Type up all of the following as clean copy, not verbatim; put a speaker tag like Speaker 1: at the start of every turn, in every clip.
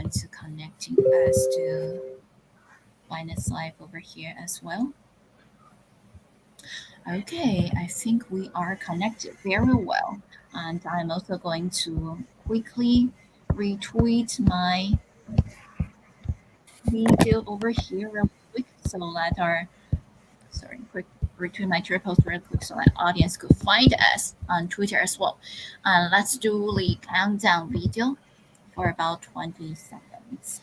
Speaker 1: going to connecting us to Linus Live over here as well. Okay, I think we are connected very well. And I'm also going to quickly retweet my video over here real quick so that our quick retweet my Twitter post real quick so that audience could find us on Twitter as well. And let's do the countdown video for about 20 seconds.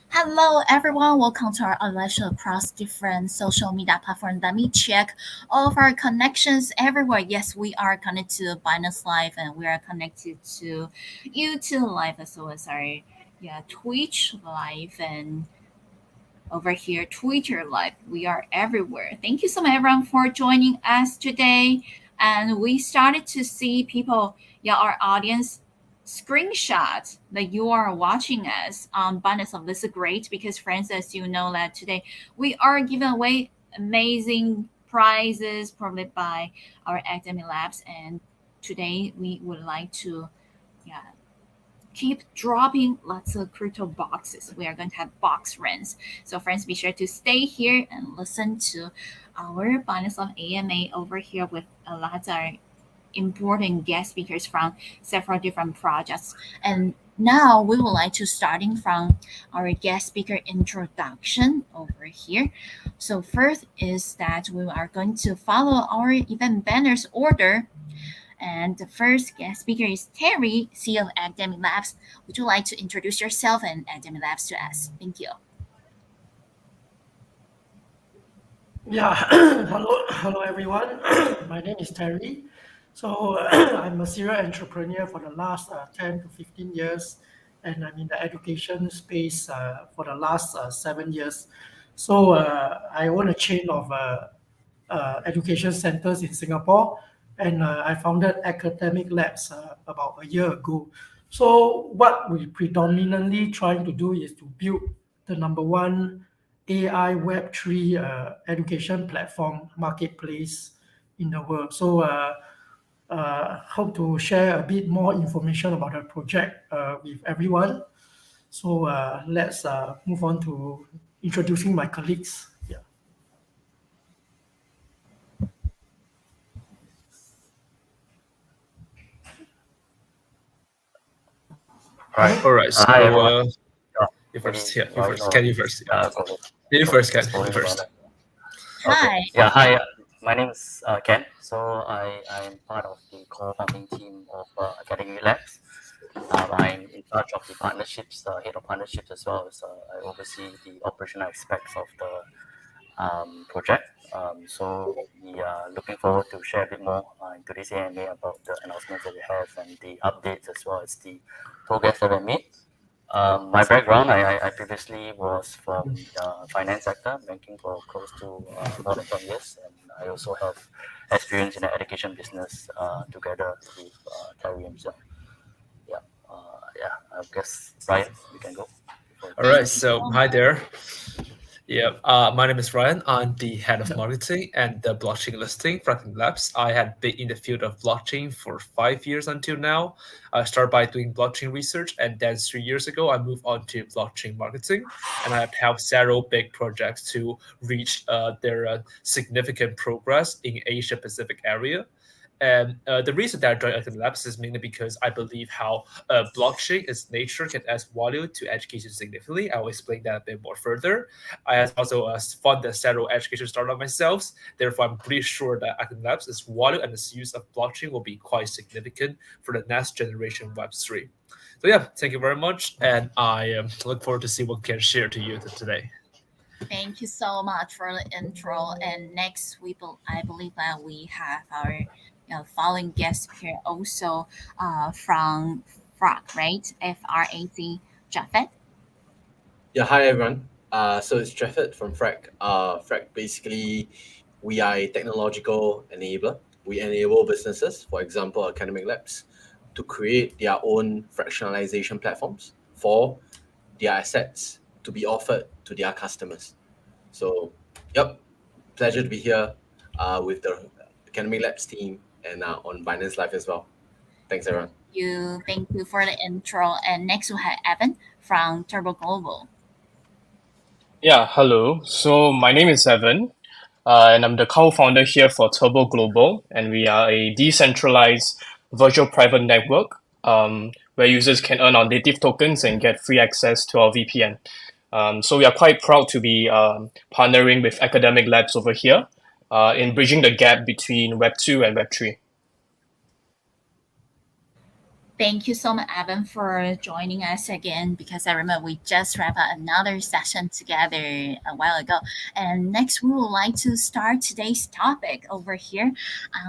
Speaker 1: Hello everyone, welcome to our election across different social media platforms. Let me check all of our connections everywhere. Yes, we are connected to Binance Live and we are connected to YouTube Live as well as our Twitch Live and over here Twitter Live. We are everywhere. Thank you so much everyone for joining us today. And we started to see people, our audience screenshot that you are watching us on Binance Live. This is great because friends, as you know that today we are giving away amazing prizes provided by our academic labs, and today we would like to keep dropping lots of crypto boxes. We are going to have box runs. So friends, be sure to stay here and listen to our Binance Live AMA over here with a lot of important guest speakers from several different projects. And now we would like to starting from our guest speaker introduction over here. So first is that we are going to follow our event banners order. And the first guest speaker is Terry, CEO of Academic Labs. Would you like to introduce yourself and Academic Labs to us? Thank you.
Speaker 2: Yeah, hello everyone. My name is Terry. So I'm a serial entrepreneur for the last 10 to 15 years, and I'm in the education space for the last 7 years. So I own a chain of education centers in Singapore, and I founded Academic Labs about a year ago. So what we predominantly trying to do is to build the number one AI Web3 education platform marketplace in the world. So hope to share a bit more information about the project with everyone. So let's move on to introducing my colleagues. Yeah.
Speaker 3: All right. So
Speaker 4: Hi, everyone.
Speaker 3: you first.
Speaker 4: Maybe
Speaker 3: Yeah, you
Speaker 4: I'll
Speaker 3: first.
Speaker 4: go.
Speaker 3: Can you first?
Speaker 4: Go ahead.
Speaker 3: You first, Ken.
Speaker 4: Explain
Speaker 3: You
Speaker 4: about
Speaker 3: first.
Speaker 4: it.
Speaker 1: Hi.
Speaker 4: Okay. Yeah. Hi. My name is Ken. So I'm part of the co-founding team of Academy Labs. I'm in charge of the partnerships, head of partnerships, as well as I oversee the operational aspects of the project. So we are looking forward to share a bit more in today's AMA about the announcements that we have and the updates as well as the progress that we made. My background, I previously was from finance sector, banking for close to more than 10 years, and I also have experience in the education business together with Terry and Zhang. Yeah, I guess Ryan, we can go.
Speaker 3: All right. So hi there. Yeah, my name is Ryan. I'm the head of marketing and the blockchain listing for Academic Labs. I had been in the field of blockchain for 5 years until now. I started by doing blockchain research, and then 3 years ago, I moved on to blockchain marketing, and I have helped several big projects to reach their significant progress in Asia Pacific area. And the reason that I joined Academic Labs is mainly because I believe how blockchain its nature can add value to education significantly. I'll explain that a bit more further. I have also funded several education startups myself. Therefore, I'm pretty sure that Academic Labs' its value and its use of blockchain will be quite significant for the next generation Web3. So yeah, thank you very much, and I look forward to see what we can share to you today.
Speaker 1: Thank you so much for the intro. And next, I believe that we have our following guest here also from FRAC, right? FRAC, Jafet.
Speaker 5: Yeah, hi everyone. So it's Trafford from Frac. Frac basically, we are a technological enabler. We enable businesses, for example, academic labs, to create their own fractionalization platforms for their assets to be offered to their customers. So, yep, pleasure to be here with the academic labs team and on Binance Live as well. Thanks, everyone.
Speaker 1: Thank you for the intro. And next we have Evan from Turbo Global.
Speaker 6: Yeah, hello. So my name is Evan, and I'm the co-founder here for Turbo Global, and we are a decentralized virtual private network where users can earn our native tokens and get free access to our VPN. So we are quite proud to be partnering with academic labs over here in bridging the gap between Web 2 and Web 3.
Speaker 1: Thank you so much, Evan, for joining us again, because I remember we just wrapped up another session together a while ago. And next, we would like to start today's topic over here.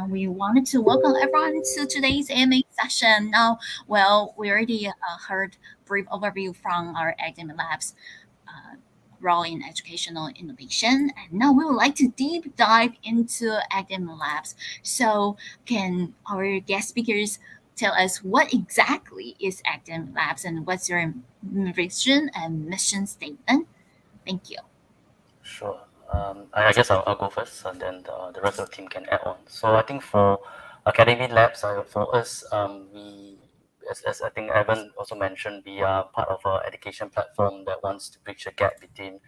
Speaker 1: We wanted to welcome everyone to today's AMA session. Now, well, we already heard brief overview from our academic labs role in educational innovation. And now we would like to deep dive into academic labs. So can our guest speakers tell us what exactly is academic labs and what's your vision and mission statement? Thank you.
Speaker 4: Sure. I guess I'll go first, and then the rest of the team can add on. So I think for Academy Labs, for us, we, as I think Evan also mentioned, we are part of an education platform that wants to bridge the gap between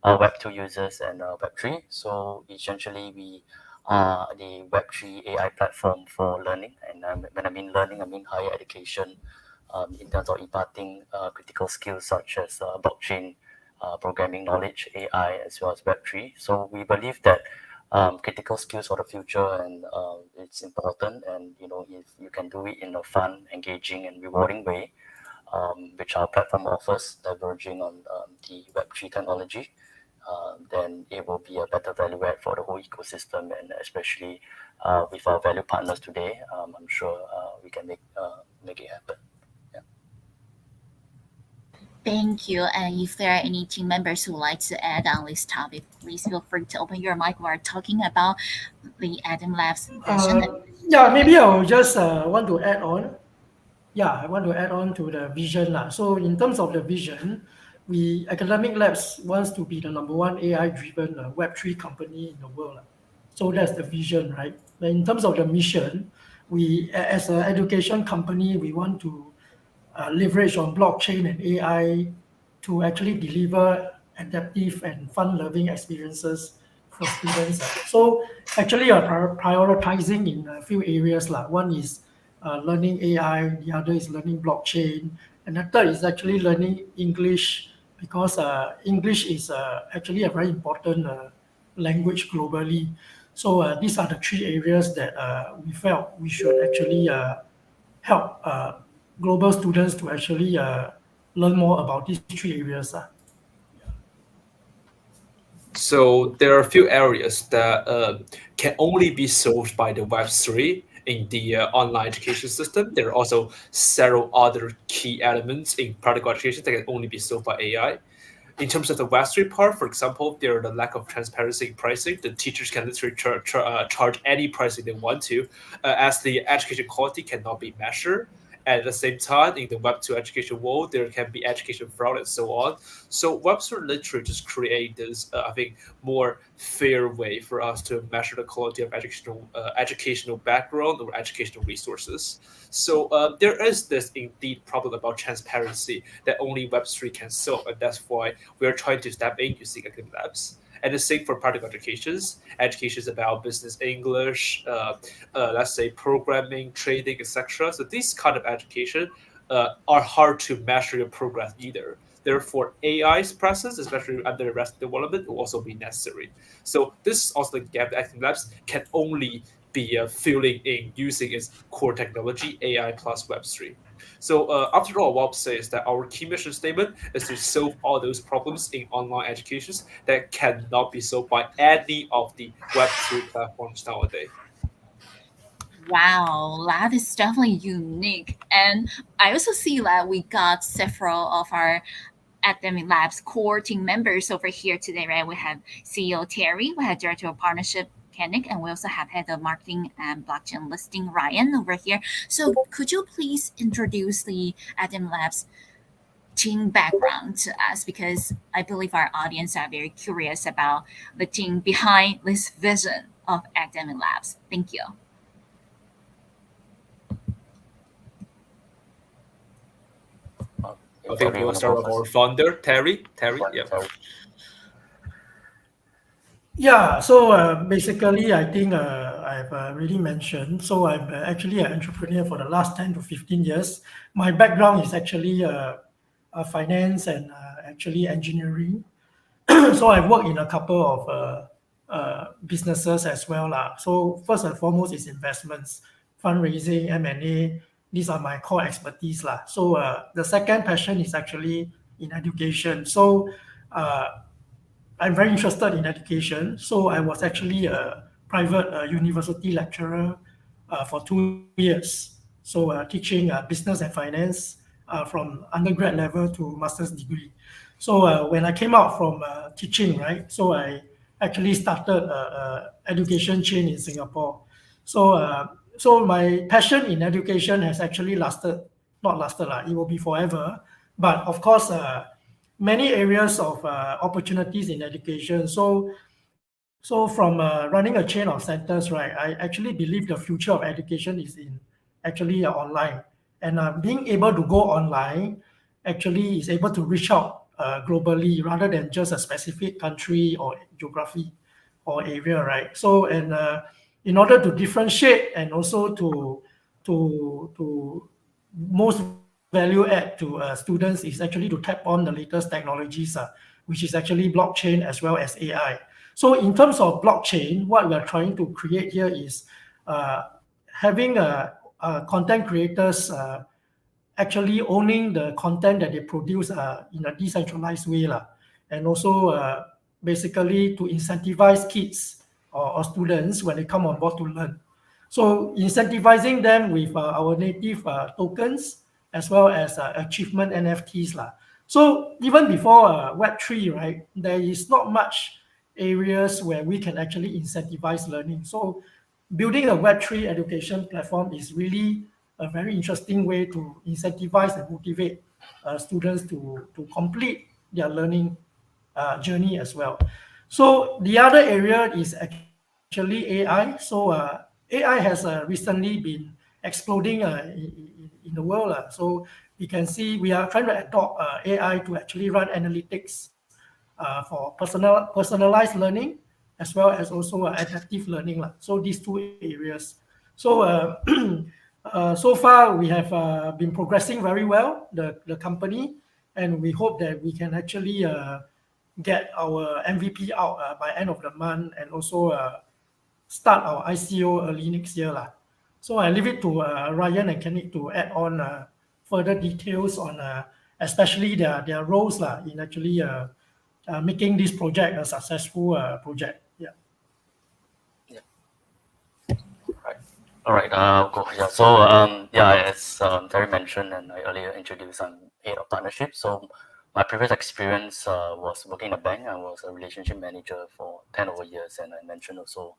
Speaker 4: Web 2 users and Web 3. So essentially, we are the Web 3 AI platform for learning. And when I mean learning, I mean higher education in terms of imparting critical skills such as blockchain, programming knowledge, AI, as well as Web3. So we believe that critical skills for the future, and it's important. And if you can do it in a fun, engaging, and rewarding way, which our platform offers, diverging on the Web3 technology, then it will be a better value add for the whole ecosystem, and especially with our value partners today, I'm sure we can make it happen.
Speaker 1: Thank you. And if there are any team members who would like to add on this topic, please feel free to open your mic. We're talking about the Adam Labs vision.
Speaker 2: Yeah, maybe I will just want to add on. Yeah, I want to add on to the vision. So in terms of the vision, Academic Labs wants to be the number one AI-driven Web3 company in the world. So that's the vision, right? But in terms of the mission, we, as an education company, we want to leverage on blockchain and AI to actually deliver adaptive and fun-loving experiences for students. So actually, we are prioritizing in a few areas. One is learning AI, the other is learning blockchain, and the third is actually learning English, because English is actually a very important language globally. So these are the three areas that we felt we should actually help global students to actually learn more about these three areas.
Speaker 3: So there are a few areas that can only be solved by the Web3 in the online education system. There are also several other key elements in practical education that can only be solved by AI. In terms of the Web3 part, for example, there are the lack of transparency in pricing. The teachers can literally charge any pricing they want to, as the education quality cannot be measured. At the same time, in the Web2 education world, there can be education fraud and so on. So Web3 literally just create this, I think, more fair way for us to measure the quality of educational background or educational resources. So there is this indeed problem about transparency that only Web3 can solve, and that's why we are trying to step in using academic labs. And the same for practical educations. Educations about business English, let's say programming, trading, etc. So these kind of education are hard to measure your progress either. Therefore, AI's presence, especially under the rest development, will also be necessary. So this is also the gap that academic labs can only be filling in using its core technology, AI plus Web3. So after all, what I'll say is that our key mission statement is to solve all those problems in online educations that cannot be solved by any of the Web3 platforms nowadays.
Speaker 1: Wow, that is definitely unique. And I also see that we got several of our Academic Labs core team members over here today, right? We have CEO Terry, we have Director of Partnership Kenneth, and we also have Head of Marketing and Blockchain Listing Ryan over here. So could you please introduce the Academic Labs team background to us, because I believe our audience are very curious about the team behind this vision of Academic Labs. Thank you.
Speaker 3: I think we'll start with our founder, Terry. Yeah.
Speaker 2: Yeah, so basically, I think I've already mentioned. So I'm actually an entrepreneur for the last 10 to 15 years. My background is actually finance and actually engineering. So I've worked in a couple of businesses as well. So first and foremost is investments, fundraising, M&A. These are my core expertise. So the second passion is actually in education. So I'm very interested in education. So I was actually a private university lecturer for 2 years. So teaching business and finance from undergrad level to master's degree. So when I came out from teaching, right, so I actually started a education chain in Singapore. So my passion in education has actually not lasted, it will be forever. But of course, many areas of opportunities in education. So from running a chain of centers, right, I actually believe the future of education is in actually online. And being able to go online actually is able to reach out globally rather than just a specific country or geography or area, right? So, and in order to differentiate and also to most value add to students is actually to tap on the latest technologies, which is actually blockchain as well as AI. So in terms of blockchain, what we are trying to create here is having content creators actually owning the content that they produce in a decentralized way, and also basically to incentivize kids or students when they come on board to learn. So incentivizing them with our native tokens as well as achievement NFTs. So even before Web3, right, there is not much areas where we can actually incentivize learning. So building a Web3 education platform is really a very interesting way to incentivize and motivate students to complete their learning journey as well. So the other area is actually AI. So AI has recently been exploding in the world. So we can see we are trying to adopt AI to actually run analytics for personalized learning as well as also adaptive learning. So these two areas. So so far we have been progressing very well, the company, and we hope that we can actually get our MVP out by end of the month and also start our ICO early next year. So I leave it to Ryan and Kenneth to add on further details on especially their roles in actually making this project a successful project. Yeah.
Speaker 4: All right. Cool. Yeah. So as Terry mentioned and I earlier introduced, I'm head of partnership. So my previous experience was working in a bank. I was a relationship manager for 10 over years, and I mentioned also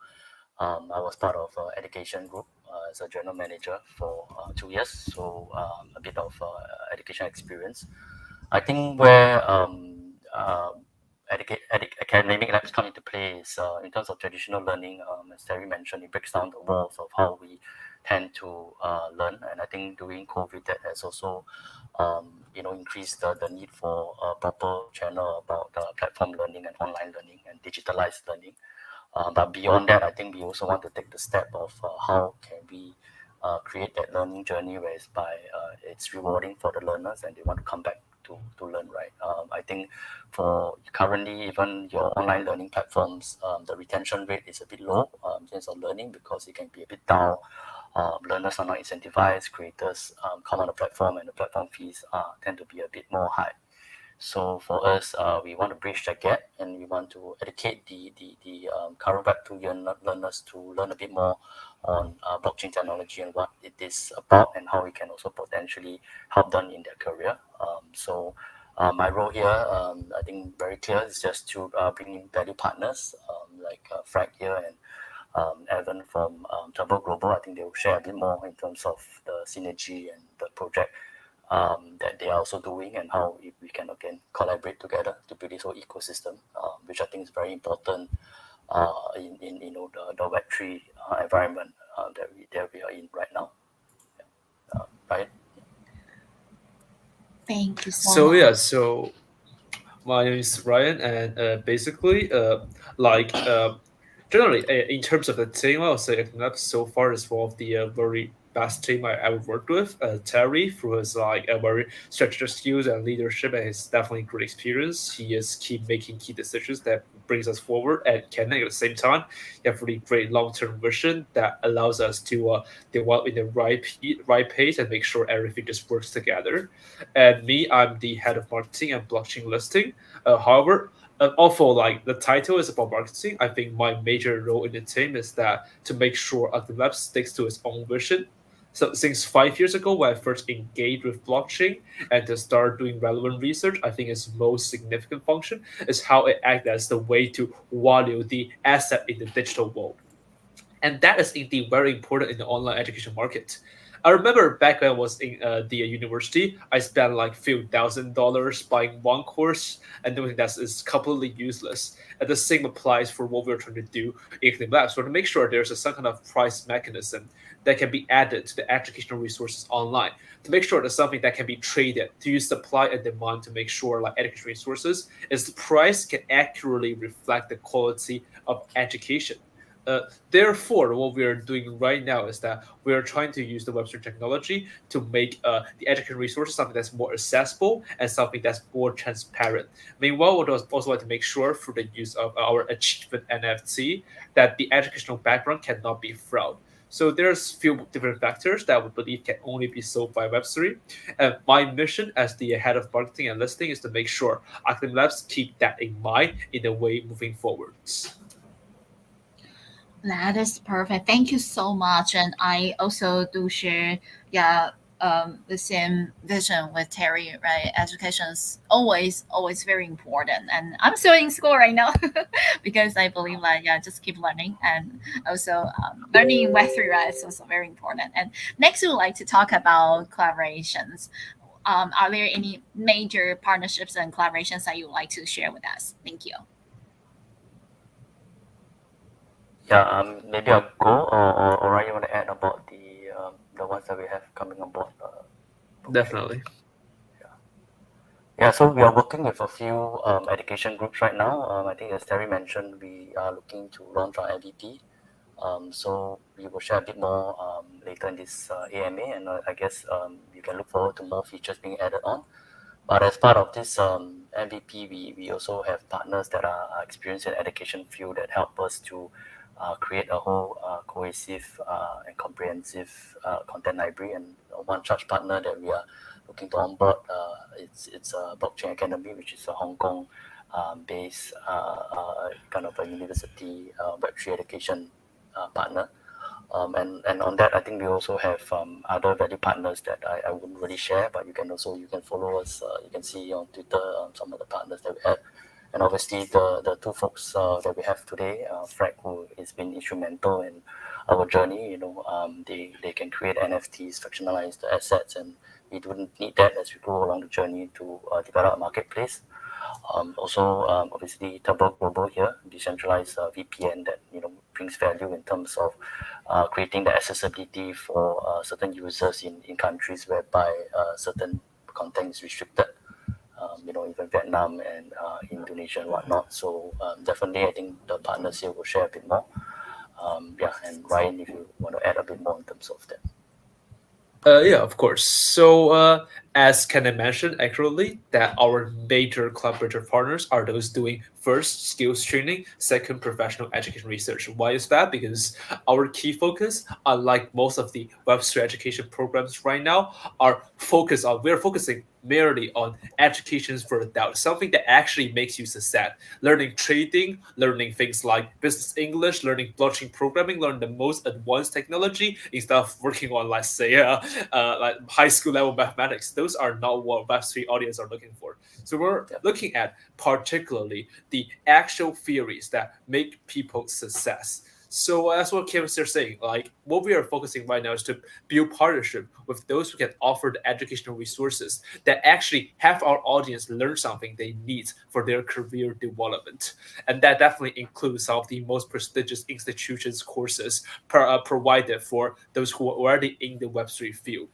Speaker 4: I was part of education group as a general manager for 2 years. So a bit of education experience. I think where academic labs come into play is in terms of traditional learning. As Terry mentioned, it breaks down the walls of how we tend to learn. And I think during COVID, that has also increased the need for a proper channel about platform learning and online learning and digitalized learning. But beyond that, I think we also want to take the step of how can we create that learning journey whereby it's rewarding for the learners and they want to come back to learn, right? I think for currently, even your online learning platforms, the retention rate is a bit low in terms of learning because it can be a bit down. Learners are not incentivized, creators come on the platform and the platform fees tend to be a bit more high. So for us, we want to bridge that gap and we want to educate the current Web2 learners to learn a bit more on blockchain technology and what it is about and how we can also potentially help them in their career. So My role here, I think very clear, is just to bring in value partners like Frank here and Evan from Turbo Global. I think they will share a bit more in terms of the synergy and the project that they are also doing, and how we can again collaborate together to build this whole ecosystem, which I think is very important in the Web3 environment that we are in right now. Right.
Speaker 1: Thank you so
Speaker 3: So
Speaker 1: much.
Speaker 3: yeah, so my name is Ryan, and basically, generally, in terms of the team, I would say Equinix so far is one of the very best team I ever worked with. Terry, through his like a very strategic skills and leadership, and his definitely great experience, he is keep making key decisions that brings us forward. And Ken, at the same time, you have really great long term vision that allows us to develop in the right pace and make sure everything just works together. And me, I'm the head of marketing and blockchain listing. However, although like the title is about marketing, I think my major role in the team is that to make sure the web sticks to its own vision. So since 5 years ago, when I first engaged with blockchain and to start doing relevant research, I think its most significant function is how it acts as the way to value the asset in the digital world. And that is indeed very important in the online education market. I remember back when I was in the university, I spent like few $1,000s buying one course and doing that is completely useless. And the same applies for what we're trying to do in Clean Labs. So to make sure there's some kind of price mechanism that can be added to the educational resources online, to make sure there's something that can be traded, to use supply and demand to make sure like education resources is the price can accurately reflect the quality of education. Therefore, what we are doing right now is that we are trying to use the Web3 technology to make the education resources something that's more accessible and something that's more transparent. Meanwhile, we would also like to make sure through the use of our achievement NFT that the educational background cannot be fraud. So there's few different factors that we believe can only be solved by Web3. And my mission as the head of marketing and listing is to make sure Academic Labs keep that in mind in the way moving forwards.
Speaker 1: That is perfect. Thank you so much. And I also do share, yeah, the same vision with Terry, right? Education is always very important. And I'm still in school right now because I believe that, yeah, just keep learning. And also learning Web3, right, is also very important. And next, we would like to talk about collaborations. Are there any major partnerships and collaborations that you would like to share with us? Thank you.
Speaker 4: Yeah, maybe I'll go, or Ryan, you want to add about the ones that we have coming on board?
Speaker 3: Definitely.
Speaker 4: Yeah, so we are working with a few education groups right now. I think as Terry mentioned, we are looking to launch our MVP. So we will share a bit more later in this AMA, and I guess you can look forward to more features being added on. But as part of this MVP, we also have partners that are experienced in education field that help us to create a whole cohesive and comprehensive content library. And one such partner that we are looking to onboard, it's a Blockchain Academy, which is a Hong Kong based kind of a university Web3 education partner. And on that, I think we also have other value partners that I wouldn't really share, but you can follow us. You can see on Twitter some of the partners that we have. And obviously the two folks that we have today, Frank, who has been instrumental in our journey. They can create NFTs, fractionalize the assets, and we wouldn't need that as we go along the journey to develop a marketplace. Also, obviously, Turbo Global here, decentralized VPN that brings value in terms of creating the accessibility for certain users in countries whereby certain content is restricted. Even Vietnam and Indonesia and whatnot. So definitely, I think the partners here will share a bit more. And Ryan, if you want to add a bit more in terms of that.
Speaker 3: Yeah, of course. So, as Kenneth mentioned accurately, that our major collaborator partners are those doing first skills training, second professional education research. Why is that? Because our key focus, unlike most of the Web3 education programs right now, we're focusing merely on educations for adults, something that actually makes you success. Learning trading, learning things like business English, learning blockchain programming, learn the most advanced technology instead of working on, let's say, like high school level mathematics. Those are not what Web3 audience are looking for. So we're looking at particularly the actual theories that make people success. So that's what Kim is saying. Like what we are focusing right now is to build partnership with those who can offer the educational resources that actually have our audience learn something they need for their career development. And that definitely includes some of the most prestigious institutions courses provided for those who are already in the Web3 field.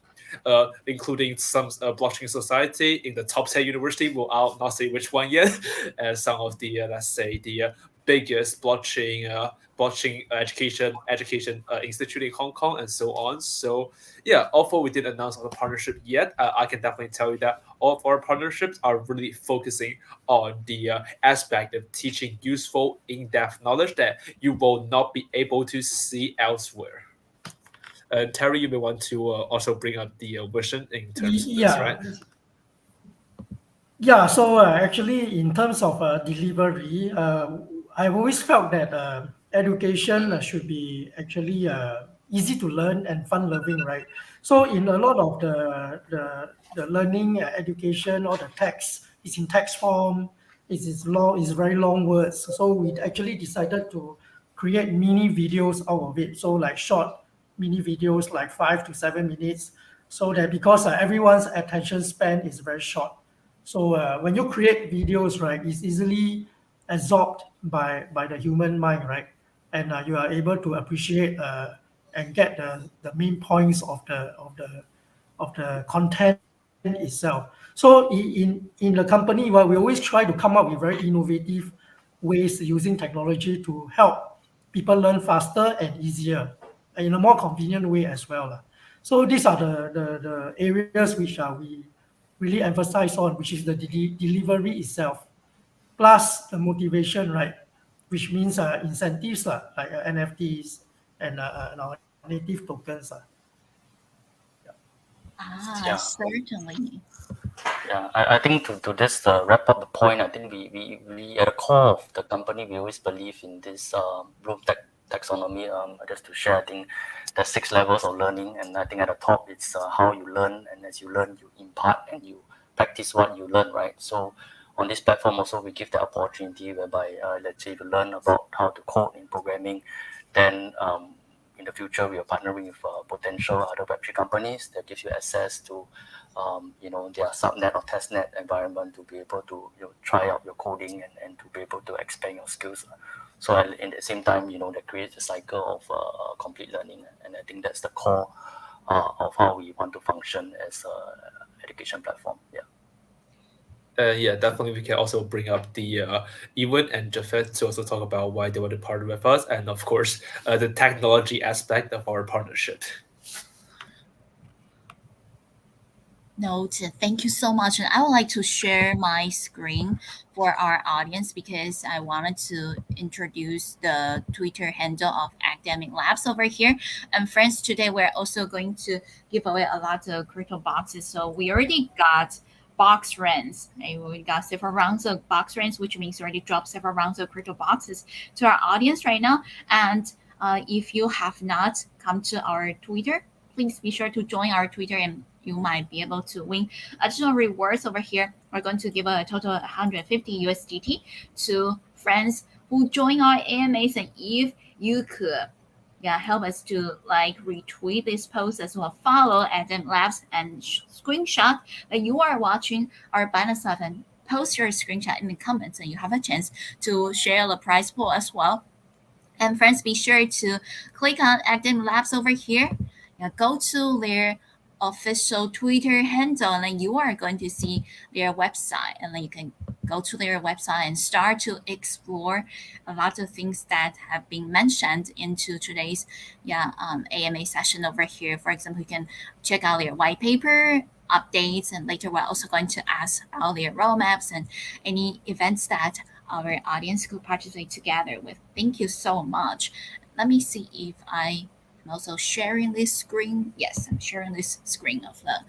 Speaker 3: Including some blockchain society in the top 10 university. Well, I'll not say which one yet. And some of the let's say the biggest blockchain education institute in Hong Kong and so on. So yeah, although we didn't announce the partnership yet, I can definitely tell you that all of our partnerships are really focusing on the aspect of teaching useful in-depth knowledge that you will not be able to see elsewhere. Terry, you may want to also bring up the vision in terms of this, right?
Speaker 2: Yeah, so actually, in terms of delivery, I've always felt that education should be actually easy to learn and fun loving, right? So in a lot of the learning education or the text is in text form, is long, is very long words. So we actually decided to create mini videos out of it. So like short mini videos, like 5 to 7 minutes, so that because everyone's attention span is very short. So when you create videos, right, it's easily absorbed by the human mind, right? And you are able to appreciate and get the main points of the content itself. So in the company, well, we always try to come up with very innovative ways using technology to help people learn faster and easier, and in a more convenient way as well. So these are the areas which we really emphasize on, which is the delivery itself, plus the motivation, right? Which means incentives like NFTs and our native tokens.
Speaker 4: Yeah.
Speaker 1: Certainly.
Speaker 4: Yeah, I think to just wrap up the point, I think we at the core of the company, we always believe in this Bloom taxonomy. Just to share, I think there's 6 levels of learning, and I think at the top it's how you learn, and as you learn, you impart and you practice what you learn, right? So on this platform also, we give the opportunity whereby let's say you learn about how to code in programming, then in the future we are partnering with potential other Web3 companies that gives you access to their subnet or testnet environment to be able to try out your coding and to be able to expand your skills. So at the same time, that creates a cycle of complete learning, and I think that's the core of how we want to function as an education platform.
Speaker 3: Yeah, definitely. We can also bring up the Ewan and Jafet to also talk about why they want to partner with us, and of course, the technology aspect of our partnership.
Speaker 1: Noted. Thank you so much. And I would like to share my screen for our audience because I wanted to introduce the Twitter handle of Academic Labs over here. And friends, today we're also going to give away a lot of crypto boxes. So we already got box runs. Okay? We got several rounds of box runs, which means we already dropped several rounds of crypto boxes to our audience right now. And if you have not come to our Twitter, please be sure to join our Twitter and you might be able to win additional rewards over here. We're going to give a total of 150 USDT to friends who join our AMAs. And if you could help us to retweet this post as well, follow Academic Labs and screenshot that you are watching our Binance Live and post your screenshot in the comments, and you have a chance to share the prize pool as well. And friends, be sure to click on Academic Labs over here. Go to their official Twitter handle, and then you are going to see their website, and then you can go to their website and start to explore a lot of things that have been mentioned into today's AMA session over here. For example, you can check out their white paper updates, and later we're also going to ask about their roadmaps and any events that our audience could participate together with. Thank you so much. Let me see if I'm also sharing this screen. Yes, I'm sharing this screen of the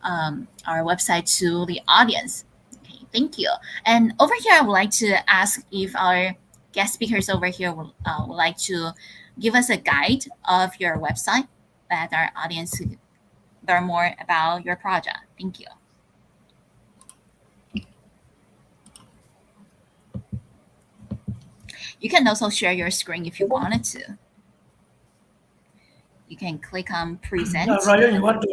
Speaker 1: our website to the audience. Okay, thank you. And over here, I would like to ask if our guest speakers over here would like to give us a guide of your website that our audience could learn more about your project. Thank you. You can also share your screen if you wanted to. You can click on present.
Speaker 2: Ryan, you want to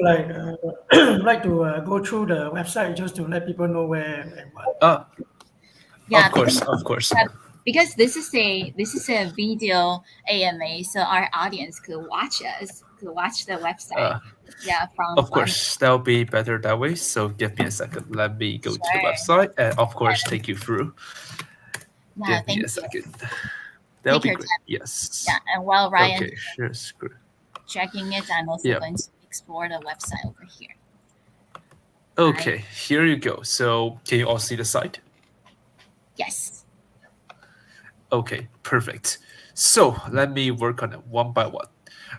Speaker 2: like to go through the website just to let people know where and what?
Speaker 1: Yeah,
Speaker 3: Of course.
Speaker 1: because this is a video AMA, so our audience could watch the website. From
Speaker 3: Of course, that'll be better that way. So give me a second. Let me go to the
Speaker 1: Sure.
Speaker 3: website and of course take you through.
Speaker 1: Yeah,
Speaker 3: Give me
Speaker 1: thank
Speaker 3: a
Speaker 1: you.
Speaker 3: second. That'll
Speaker 1: Take
Speaker 3: be
Speaker 1: your
Speaker 3: great.
Speaker 1: time.
Speaker 3: Yes.
Speaker 1: Yeah, and while Ryan
Speaker 3: Okay, sure, screw.
Speaker 1: checking it, I'm also
Speaker 3: Yeah.
Speaker 1: going to explore the website over here.
Speaker 3: Okay, here you go. So can you all see the site?
Speaker 1: Yes.
Speaker 3: Okay, perfect. So let me work on it one by one.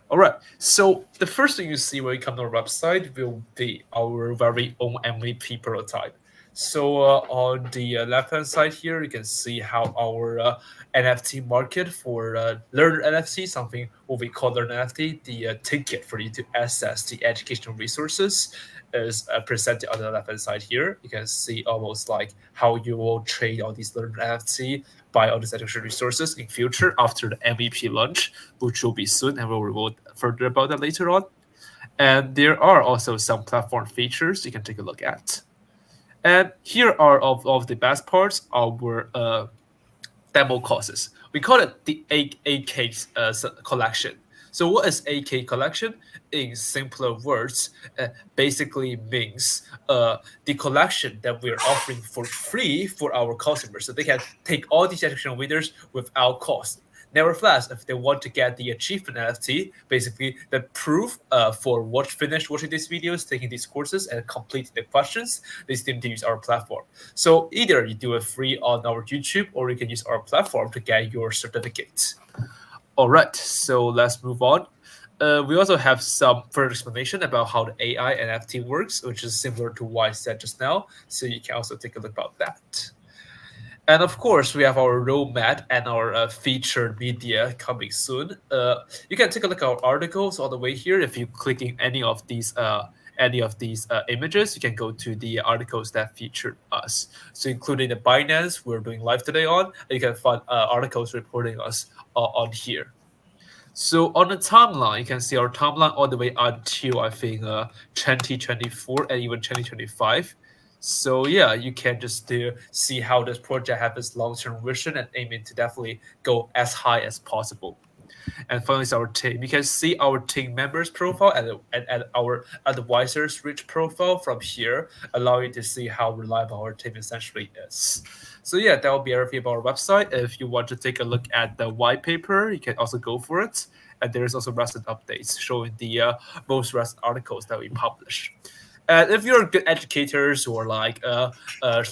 Speaker 3: All right. So the first thing you see when you come to our website will be our very own MVP prototype. So on the left-hand side here, you can see how our NFT market for Learner NFT, something what we call Learner NFT, the ticket for you to access the educational resources, is presented on the left-hand side here. You can see almost like how you will trade all these Learner NFT, buy all these educational resources in future after the MVP launch, which will be soon, and we'll report further about that later on. And there are also some platform features you can take a look at. And here are of the best parts, our demo courses. We call it the AK collection. So what is AK collection? In simpler words, basically means the collection that we're offering for free for our customers, so they can take all these educational winners without cost. Nevertheless, if they want to get the achievement NFT, basically the proof for finish watching these videos, taking these courses, and completing the questions, they still need to use our platform. So either you do it free on our YouTube, or you can use our platform to get your certificate. All right, so let's move on. We also have some further explanation about how the AI NFT works, which is similar to what I said just now. So you can also take a look about that. And of course, we have our roadmap and our featured media coming soon. You can take a look at our articles all the way here. If you click in any of these images, you can go to the articles that featured us. So including the Binance we're doing live today on, you can find articles reporting us on here. So on the timeline, you can see our timeline all the way until I think 2024 and even 2025. So yeah, you can just see how this project has its long-term vision and aiming to definitely go as high as possible. And finally, is our team. You can see our team members profile and our advisors reach profile from here, allowing you to see how reliable our team essentially is. So yeah, that will be everything about our website. If you want to take a look at the white paper, you can also go for it. And there's also recent updates showing the most recent articles that we publish. And if you're good educators or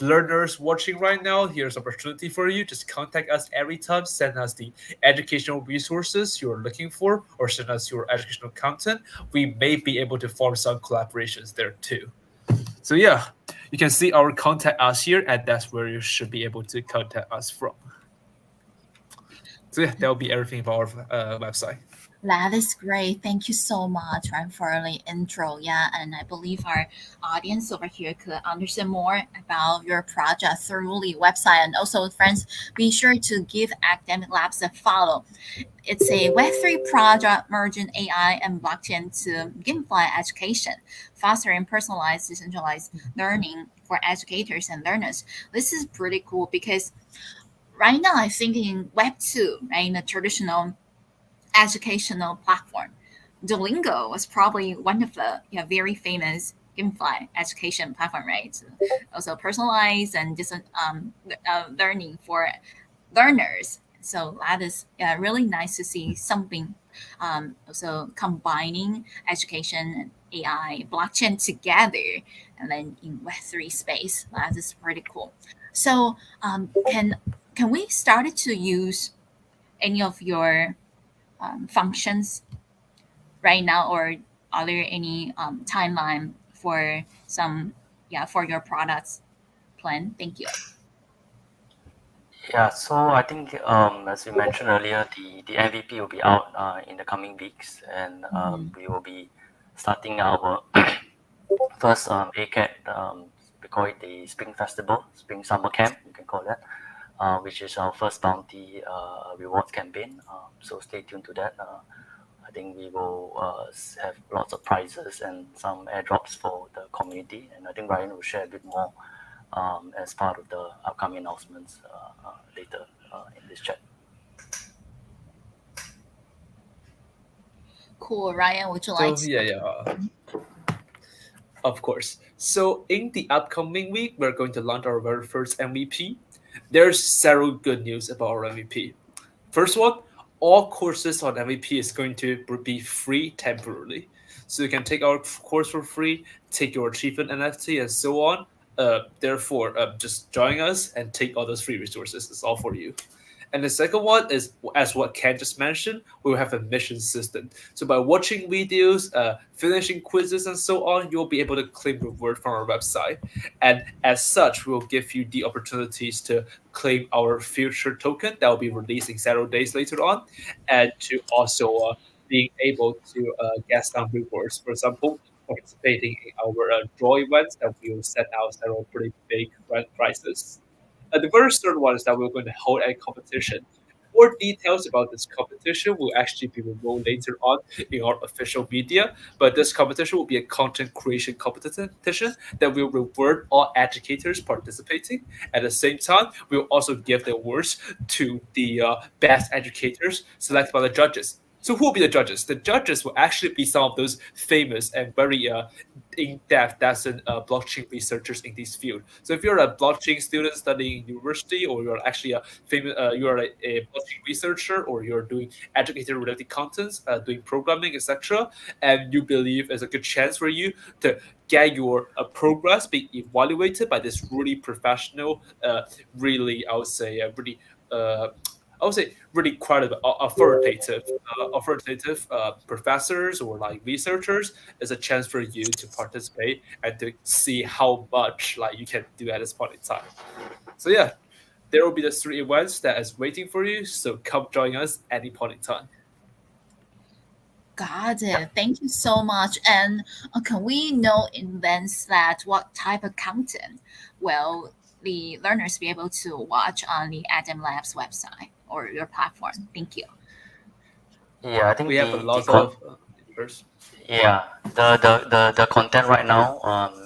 Speaker 3: learners watching right now, here's an opportunity for you. Just contact us every time. Send us the educational resources you're looking for, or send us your educational content. We may be able to form some collaborations there too. So yeah, you can see our contact us here, and that's where you should be able to contact us from. So yeah, that'll be everything about our website.
Speaker 1: That is great. Thank you so much, Ryan, for the intro. Yeah, and I believe our audience over here could understand more about your project through the website. And also, friends, be sure to give Academic Labs a follow. It's a Web3 project merging AI and blockchain to gamify education, fostering personalized, decentralized learning for educators and learners. This is pretty cool because right now I think in Web2, right, in the traditional educational platform, Duolingo was probably one of the very famous gamify education platform, right? So also personalized and different learning for learners. So that is really nice to see something also combining education and AI, blockchain together, and then in Web3 space. That is pretty cool. So can we start to use any of your functions right now, or are there any timeline for some for your products plan? Thank you.
Speaker 4: Yeah, so I think as we mentioned earlier, the MVP will be out in the coming weeks, and we will be starting our first ACAT, we call it the Spring Festival, Spring Summer Camp, you can call that, which is our first bounty rewards campaign. So stay tuned to that. I think we will have lots of prizes and some airdrops for the community, and I think Ryan will share a bit more as part of the upcoming announcements later in this chat.
Speaker 1: Cool. Ryan, would you
Speaker 3: So
Speaker 1: like to?
Speaker 3: of course. So in the upcoming week, we're going to launch our very first MVP. There's several good news about our MVP. First one, all courses on MVP is going to be free temporarily. So you can take our course for free, take your achievement NFT, and so on. Therefore, just join us and take all those free resources. It's all for you. And the second one is, as what Ken just mentioned, we will have a mission system. So by watching videos, finishing quizzes, and so on, you'll be able to claim reward from our website. And as such, we'll give you the opportunities to claim our future token that will be releasing several days later on, and to also being able to get some rewards. For example, participating in our draw events that we will set out several pretty big prizes. The very third one is that we're going to hold a competition. More details about this competition will actually be revealed later on in our official media. But this competition will be a content creation competition that will reward all educators participating. At the same time, we'll also give the awards to the best educators selected by the judges. So who will be the judges? The judges will actually be some of those famous and very in-depth blockchain researchers in this field. So if you're a blockchain student studying in university, or you're actually a famous, you're a blockchain researcher, or you're doing educator-related contents, doing programming, etc., and you believe there's a good chance for you to get your progress being evaluated by this really professional, really, I would say, really credible, authoritative professors or like researchers, is a chance for you to participate and to see how much like you can do at this point in time. So yeah, there will be the 3 events that is waiting for you. So come join us any point in time.
Speaker 1: Got it. Thank you so much. And can we know in advance that what type of content will the learners be able to watch on the Adam Labs website or your platform? Thank you.
Speaker 4: Yeah, I think
Speaker 3: We have a lot of first.
Speaker 4: Yeah, the content right now,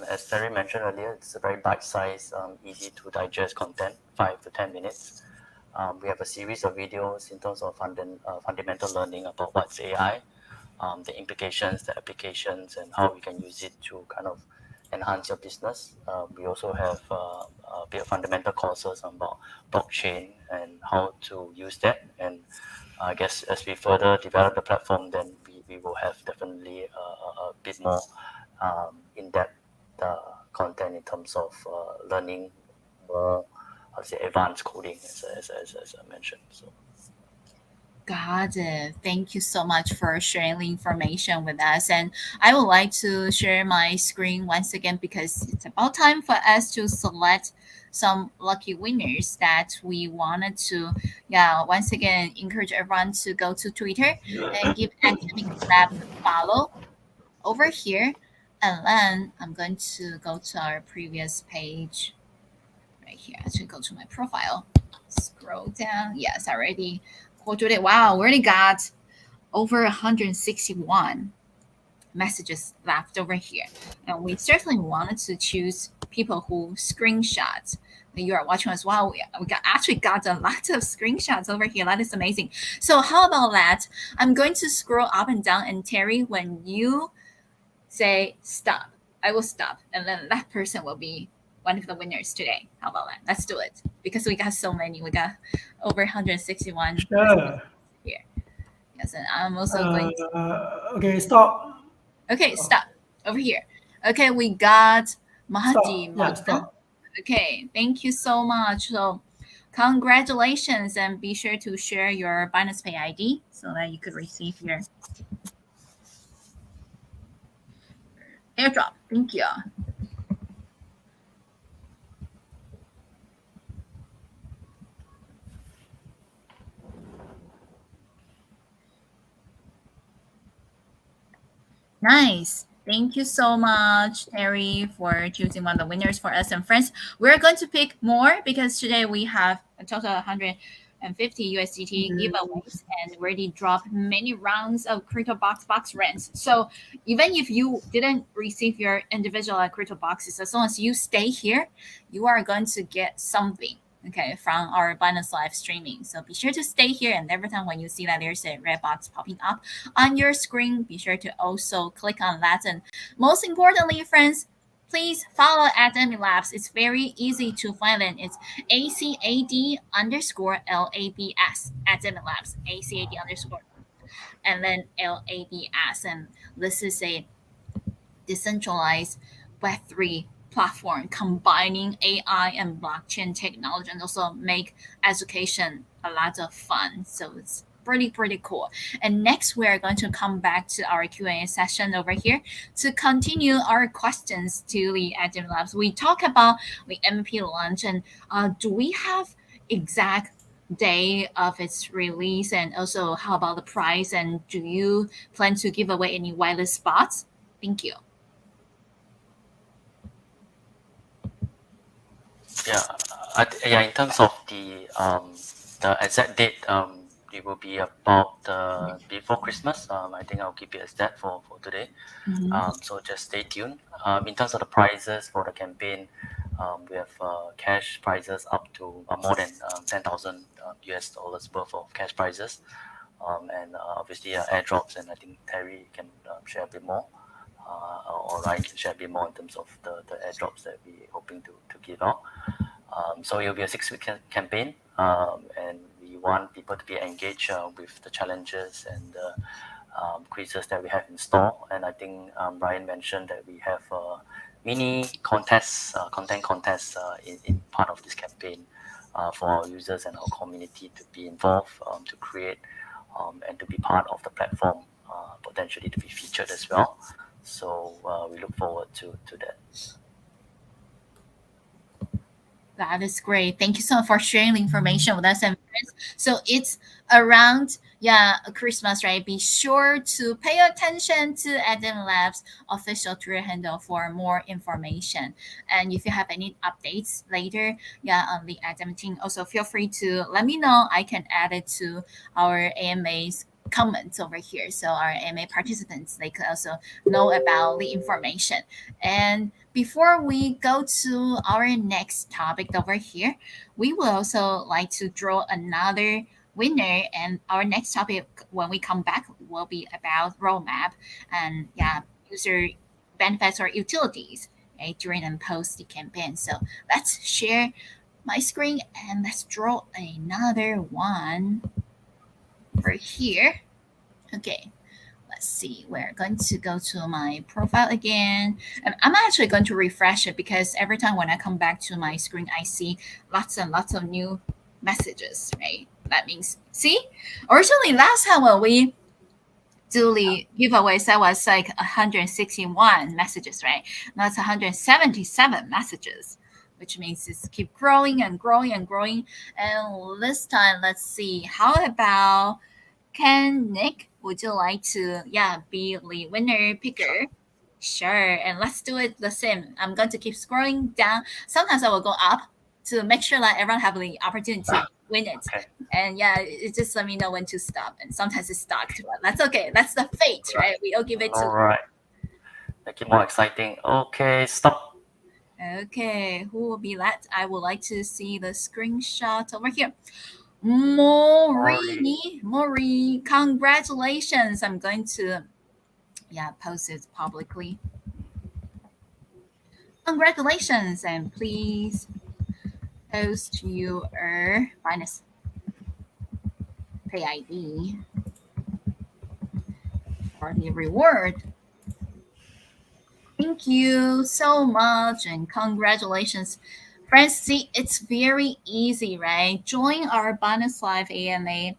Speaker 4: as Terry mentioned earlier, it's a very bite-sized, easy to digest content, 5 to 10 minutes. We have a series of videos in terms of fundamental learning about what's AI, the implications, the applications, and how we can use it to kind of enhance your business. We also have a bit of fundamental courses about blockchain and how to use that. And I guess as we further develop the platform, then we will have definitely a bit more in-depth content in terms of learning more, I'd say, advanced coding, as I mentioned. So.
Speaker 1: Got it. Thank you so much for sharing the information with us. And I would like to share my screen once again because it's about time for us to select some lucky winners that we wanted to, once again, encourage everyone to go to Twitter and give Academic Lab a follow over here. And then I'm going to go to our previous page right here. I should go to my profile. Scroll down. Yes, already. Today, wow, we already got over 161 messages left over here. And we certainly wanted to choose people who screenshot. You are watching as well. We actually got a lot of screenshots over here. That is amazing. So how about that? I'm going to scroll up and down. And Terry, when you say stop, I will stop. And then that person will be one of the winners today. How about that? Let's do it. Because we got so many. We got over 161
Speaker 2: Sure.
Speaker 1: here. Yes, and I'm also going to...
Speaker 2: Okay, stop.
Speaker 1: Okay, stop. Over here. Okay, we got Mahdi.
Speaker 2: Stop. Yeah, stop.
Speaker 1: Okay, thank you so much. So congratulations, and be sure to share your Binance Pay ID so that you could receive your airdrop. Thank you. Nice. Thank you so much, Terry, for choosing one of the winners for us and friends. We're going to pick more because today we have a total of 150 USDT giveaways and already dropped many rounds of Crypto box rents. So even if you didn't receive your individual Crypto boxes, as long as you stay here, you are going to get something. Okay, from our Binance Live streaming. So be sure to stay here, and every time when you see that there's a red box popping up on your screen, be sure to also click on that. And most importantly, friends, please follow Academy Labs. It's very easy to find it. It's ACAD_LABS, Academy Labs, ACAD_ and then LABS. And this is a decentralized Web3 platform combining AI and blockchain technology and also make education a lot of fun. So it's pretty cool. And next we're going to come back to our Q&A session over here to continue our questions to the Academy Labs. We talk about the MVP launch and do we have exact day of its release, and also how about the price, and do you plan to give away any whitelist spots? Thank you.
Speaker 4: Yeah, in terms of the exact date, it will be about before Christmas. I think I'll keep it as that for today. So just stay tuned. In terms of the prices for the campaign, we have cash prizes up to more than 10,000 US dollars worth of cash prizes, and obviously airdrops. And I think Terry can share a bit more. Or Ryan can share a bit more in terms of the airdrops that we're hoping to give out. So it will be a 6-week campaign, and we want people to be engaged with the challenges and the quizzes that we have in store. And I think Ryan mentioned that we have mini contests, content contests in part of this campaign for our users and our community to be involved, to create and to be part of the platform, potentially to be featured as well. So we look forward to that.
Speaker 1: That is great. Thank you so much for sharing the information with us and friends. So it's around Christmas, right? Be sure to pay attention to Academy Labs official Twitter handle for more information. And if you have any updates later, on the Academy team, also feel free to let me know. I can add it to our AMA's comments over here, so our AMA participants, they could also know about the information. And before we go to our next topic over here, we will also like to draw another winner. And our next topic when we come back will be about roadmap and user benefits or utilities, right, during and post the campaign. So let's share my screen and let's draw another one over here. Okay, let's see. We're going to go to my profile again. And I'm actually going to refresh it because every time when I come back to my screen, I see lots and lots of new messages, right? That means, see, originally last time when we do the giveaways, that was like 161 messages, right? Now it's 177 messages, which means it's keep growing and growing and growing. And this time, let's see, how about Nick, would you like to be the winner picker? Sure, and let's do it the same. I'm going to keep scrolling down. Sometimes I will go up to make sure that everyone have the opportunity to win it.
Speaker 4: Okay.
Speaker 1: And it just let me know when to stop. And sometimes it's stuck, but that's okay. That's the fate, right? We all give it to.
Speaker 4: All right. Make it more exciting. Okay, stop.
Speaker 1: Okay, who will be that? I would like to see the screenshot over here. Maury, congratulations. I'm going to post it publicly. Congratulations, and please post your Binance Pay ID for the reward. Thank you so much and congratulations. Friends, see, it's very easy, right? Join our Binance Live AMA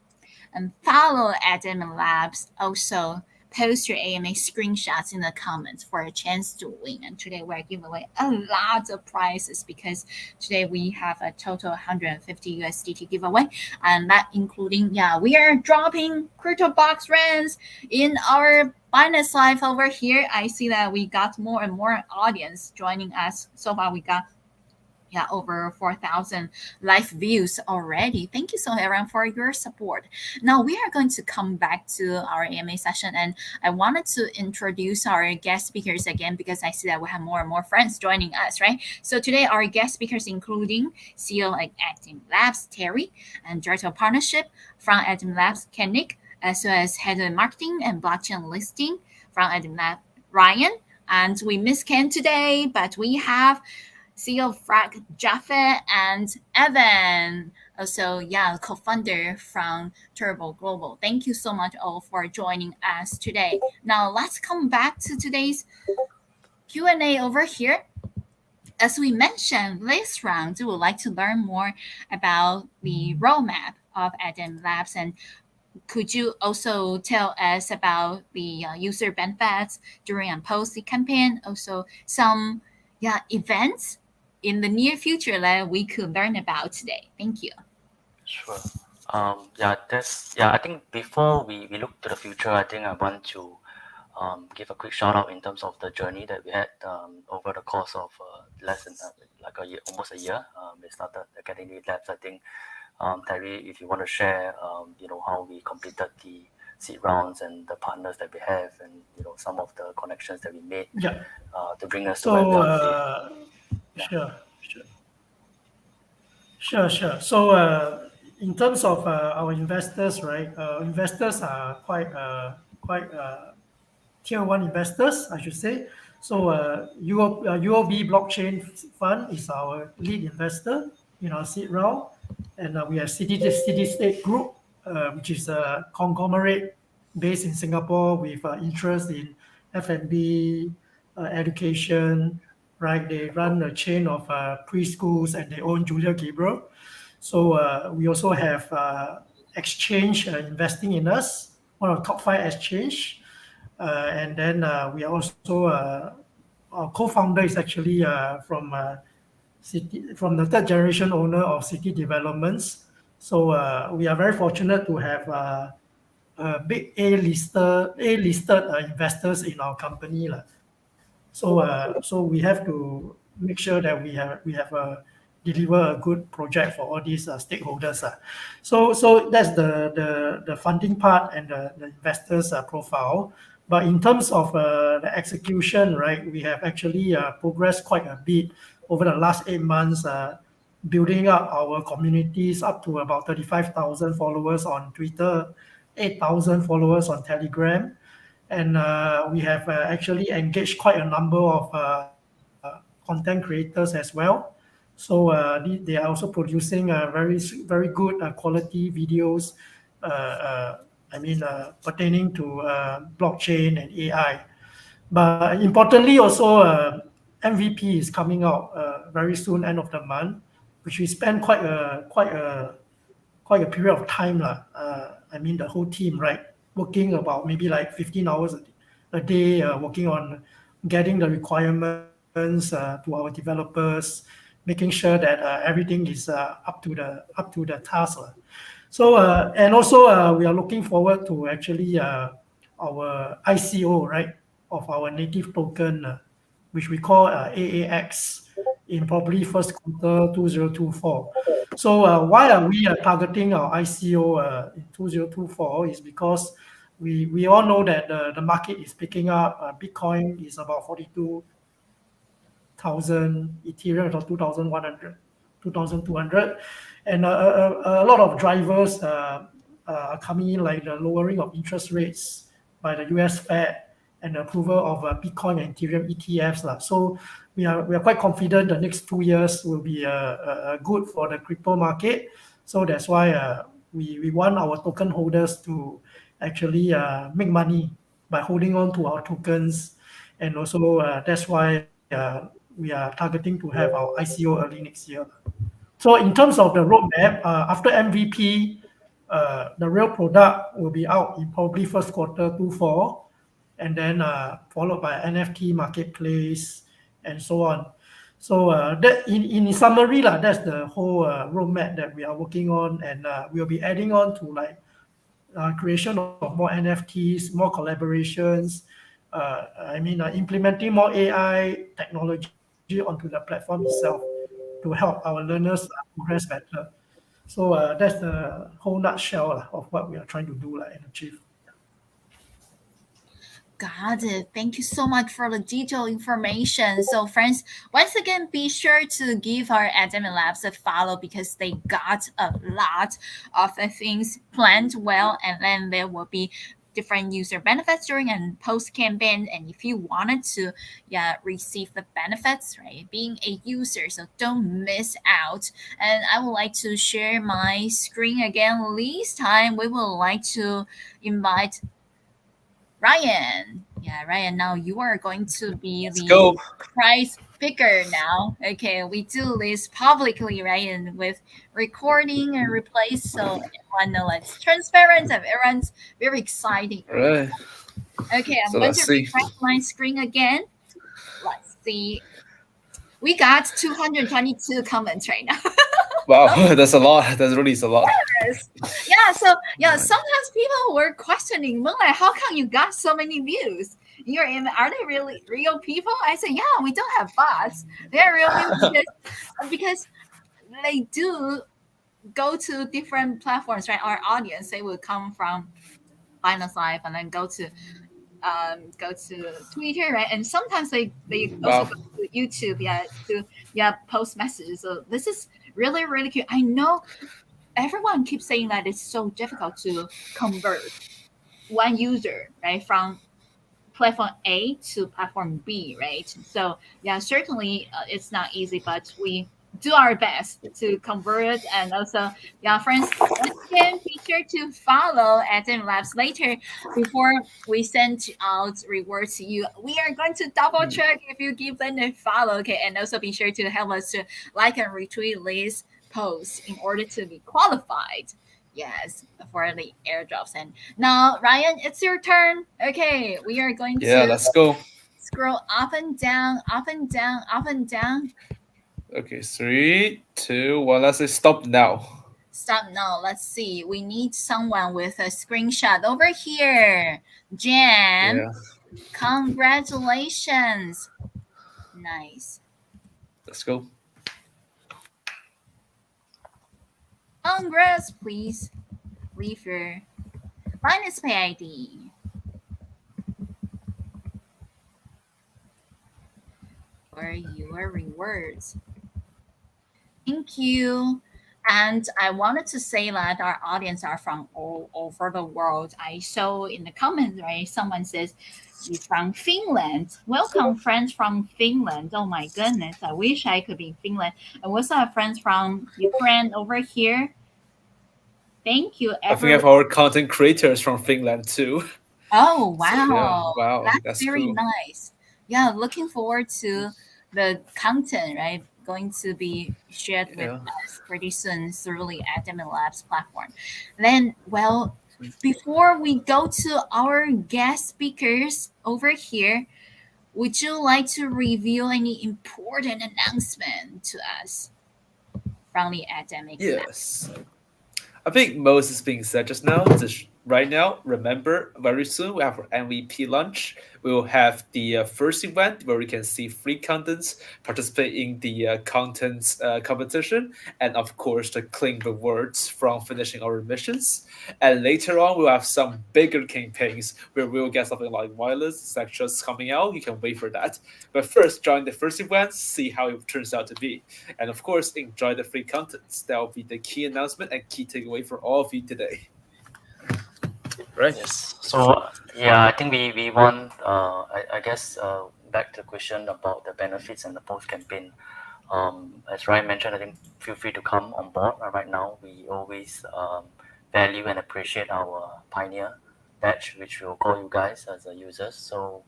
Speaker 1: and follow Academy Labs. Also, post your AMA screenshots in the comments for a chance to win. And today we're giving away a lot of prizes because today we have a total 150 USDT giveaway. And that including, we are dropping Crypto box rents in our Binance Live over here. I see that we got more and more audience joining us. So far, we got over 4,000 live views already. Thank you so much, everyone, for your support. Now we are going to come back to our AMA session, and I wanted to introduce our guest speakers again because I see that we have more and more friends joining us, right? So today our guest speakers including CEO like Actim Labs, Terry, and Director of Partnership from Actim Labs, Kennick, as well as Head of Marketing and Blockchain Listing from Actim Labs, Ryan. And we miss Ken today, but we have CEO Frank Jaffe and Evan, also co-founder from Turbo Global. Thank you so much all for joining us today. Now let's come back to today's Q&A over here. As we mentioned, this round we would like to learn more about the roadmap of Actim Labs, and could you also tell us about the user benefits during and post the campaign? Also some events in the near future that we could learn about today. Thank you.
Speaker 4: Sure. I think before we look to the future, I think I want to give a quick shout out in terms of the journey that we had over the course of less than like a year, almost a year. We started Academy Labs. I think Terry, if you want to share, how we completed the seed rounds and the partners that we have, and some of the connections that we made to bring us to where we are today.
Speaker 2: Sure. So in terms of our investors, right? Investors are quite tier one investors, I should say. So UOB Blockchain Fund is our lead investor in our seed round, and we have City State Group, which is a conglomerate based in Singapore with interest in F&B, education. Right, they run a chain of preschools and they own Julia Gabriel. So we also have Exchange investing in us, one of the top 5 exchange. And then we are also our co-founder is actually from the third generation owner of City Developments. So we are very fortunate to have big A-listed investors in our company. So we have to make sure that we have deliver a good project for all these stakeholders. So that's the funding part and the investors profile. But in terms of the execution, right, we have actually progressed quite a bit over the last 8 months, building up our communities up to about 35,000 followers on Twitter, 8,000 followers on Telegram. And we have actually engaged quite a number of content creators as well. So they are also producing very good quality videos, pertaining to blockchain and AI. But importantly also, MVP is coming out very soon, end of the month, which we spend quite a period of time. The whole team, right? Working about maybe like 15 hours a day, working on getting the requirements to our developers, making sure that everything is up to the task. So and also we are looking forward to actually our ICO, right, of our native token, which we call AAX, in probably first quarter 2024. So why are we targeting our ICO in 2024 is because we all know that the market is picking up. Bitcoin is about 42,000, Ethereum is about 2,100, 2,200. And a lot of drivers are coming in, like the lowering of interest rates by the US Fed and the approval of Bitcoin and Ethereum ETFs. So we are quite confident the next 2 years will be good for the crypto market. So that's why we want our token holders to actually make money by holding on to our tokens. And also that's why we are targeting to have our ICO early next year. So in terms of the roadmap, after MVP, the real product will be out in probably first quarter 2024, and then followed by NFT marketplace and so on. So that in summary, that's the whole roadmap that we are working on, and we'll be adding on to like creation of more NFTs, more collaborations. Implementing more AI technology onto the platform itself to help our learners progress better. So that's the whole nutshell of what we are trying to do and achieve.
Speaker 1: Got it. Thank you so much for the detailed information. So, friends, once again, be sure to give our Academic Labs a follow because they got a lot of things planned well, and then there will be different user benefits during and post campaign. And if you wanted to, receive the benefits, right, being a user, so don't miss out. And I would like to share my screen again. This time, we would like to invite Ryan. Yeah, Ryan, now you are going to be
Speaker 3: Let's
Speaker 1: the
Speaker 3: go.
Speaker 1: prize picker now. Okay, we do this publicly, Ryan, with recording and replays, so everyone knows it's transparent and everyone's very excited.
Speaker 3: All right.
Speaker 1: Okay, I'm
Speaker 3: So
Speaker 1: going
Speaker 3: let's
Speaker 1: to
Speaker 3: see.
Speaker 1: refresh my screen again. Let's see. We got 222 comments right now.
Speaker 3: Wow, that's a lot. That's really a lot.
Speaker 1: Yes. Sometimes people were questioning, Moonlight, how come you got so many views? Are they really real people? I said, yeah, we don't have bots. They're real people because they do go to different platforms, right? Our audience, they will come from Binance Live and then go to Twitter, right? And sometimes they also
Speaker 3: Wow.
Speaker 1: go to YouTube, to post messages. So this is really, really cute. I know everyone keeps saying that it's so difficult to convert one user, right, from platform A to platform B, right? So certainly it's not easy, but we do our best to convert it. And also, friends, once again, be sure to follow Academic Labs later before we send out rewards to you. We are going to double check if you give them a follow, okay? And also be sure to help us to like and retweet this post in order to be qualified. Yes, for the airdrops. And now, Ryan, it's your turn. Okay, we are going
Speaker 3: Yeah,
Speaker 1: to
Speaker 3: let's go.
Speaker 1: scroll up and down, up and down, up and down.
Speaker 3: Okay, 3, 2, 1. Let's say stop now.
Speaker 1: Stop now. Let's see. We need someone with a screenshot over here. Jan,
Speaker 3: Yeah,
Speaker 1: congratulations. Nice.
Speaker 3: let's go.
Speaker 1: Congrats, please leave your Binance Pay ID. For your rewards. Thank you. And I wanted to say that our audience are from all over the world. I saw in the comments, right? Someone says, you're from Finland. Welcome, friends from Finland. Oh my goodness. I wish I could be in Finland. And we also have friends from Ukraine over here. Thank you,
Speaker 3: I think we have our content creators from Finland too.
Speaker 1: Oh, wow.
Speaker 3: So, yeah, wow,
Speaker 1: That's very
Speaker 3: cool.
Speaker 1: nice. Yeah, looking forward to the content, right? Going to be shared with us pretty soon through the Academic Labs platform. Then, well, before we go to our guest speakers over here, would you like to reveal any important announcement to us from the Academic Labs?
Speaker 3: Yes. I think most is being said just now. Right now, remember, very soon we have our MVP launch. We will have the first event where we can see free contents, participate in the contents competition, and of course, to claim rewards from finishing our missions. And later on, we'll have some bigger campaigns where we'll get something like wireless sections coming out. You can wait for that. But first, join the first event, see how it turns out to be. And of course, enjoy the free contents. That will be the key announcement and key takeaway for all of you today. Right.
Speaker 4: Yes. So I think we want I guess back to the question about the benefits and the post campaign. As Ryan mentioned, I think feel free to come on board. Right now, we always value and appreciate our pioneer batch, which we'll call you guys as users. So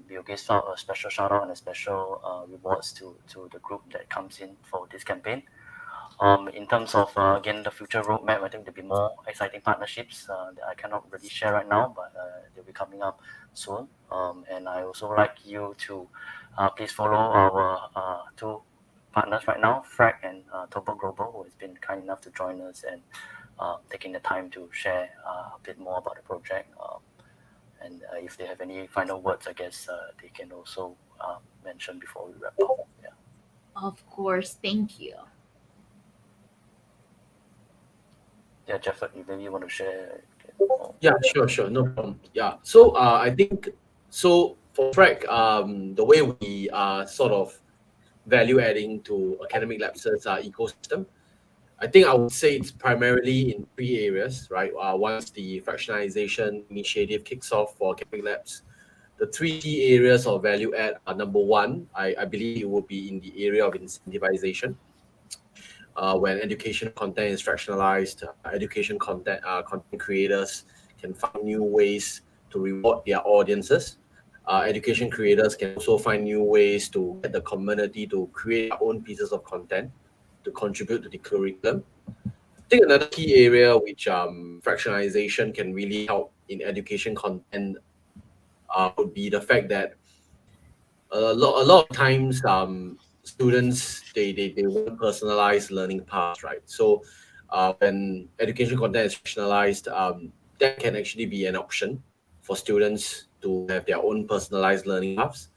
Speaker 4: we'll give out a special shout out and a special rewards to the group that comes in for this campaign. In terms of again the future roadmap, I think there'll be more exciting partnerships that I cannot really share right now, but they'll be coming up soon. And I also like you to please follow our two partners right now, Frag and Turbo Global, who has been kind enough to join us and taking the time to share a bit more about the project. And if they have any final words, I guess they can also mention before we wrap up. Yeah.
Speaker 1: Of course, thank you.
Speaker 4: Yeah, Jeff, maybe you want to share?
Speaker 5: Yeah, sure, no problem. Yeah, so I think so for FRAC, the way we are sort of value adding to Academic Labs' ecosystem, I think I would say it's primarily in 3 areas, right? Once the fractionalization initiative kicks off for Academic Labs, the 3 key areas of value add are: number one, I believe it will be in the area of incentivization. When education content is fractionalized, education content creators can find new ways to reward their audiences. Education creators can also find new ways to get the community to create their own pieces of content to contribute to the curriculum. I think another key area which fractionalization can really help in education content would be the fact that a lot of times students they want personalized learning paths, right? So when education content is fractionalized, that can actually be an option for students to have their own personalized learning paths.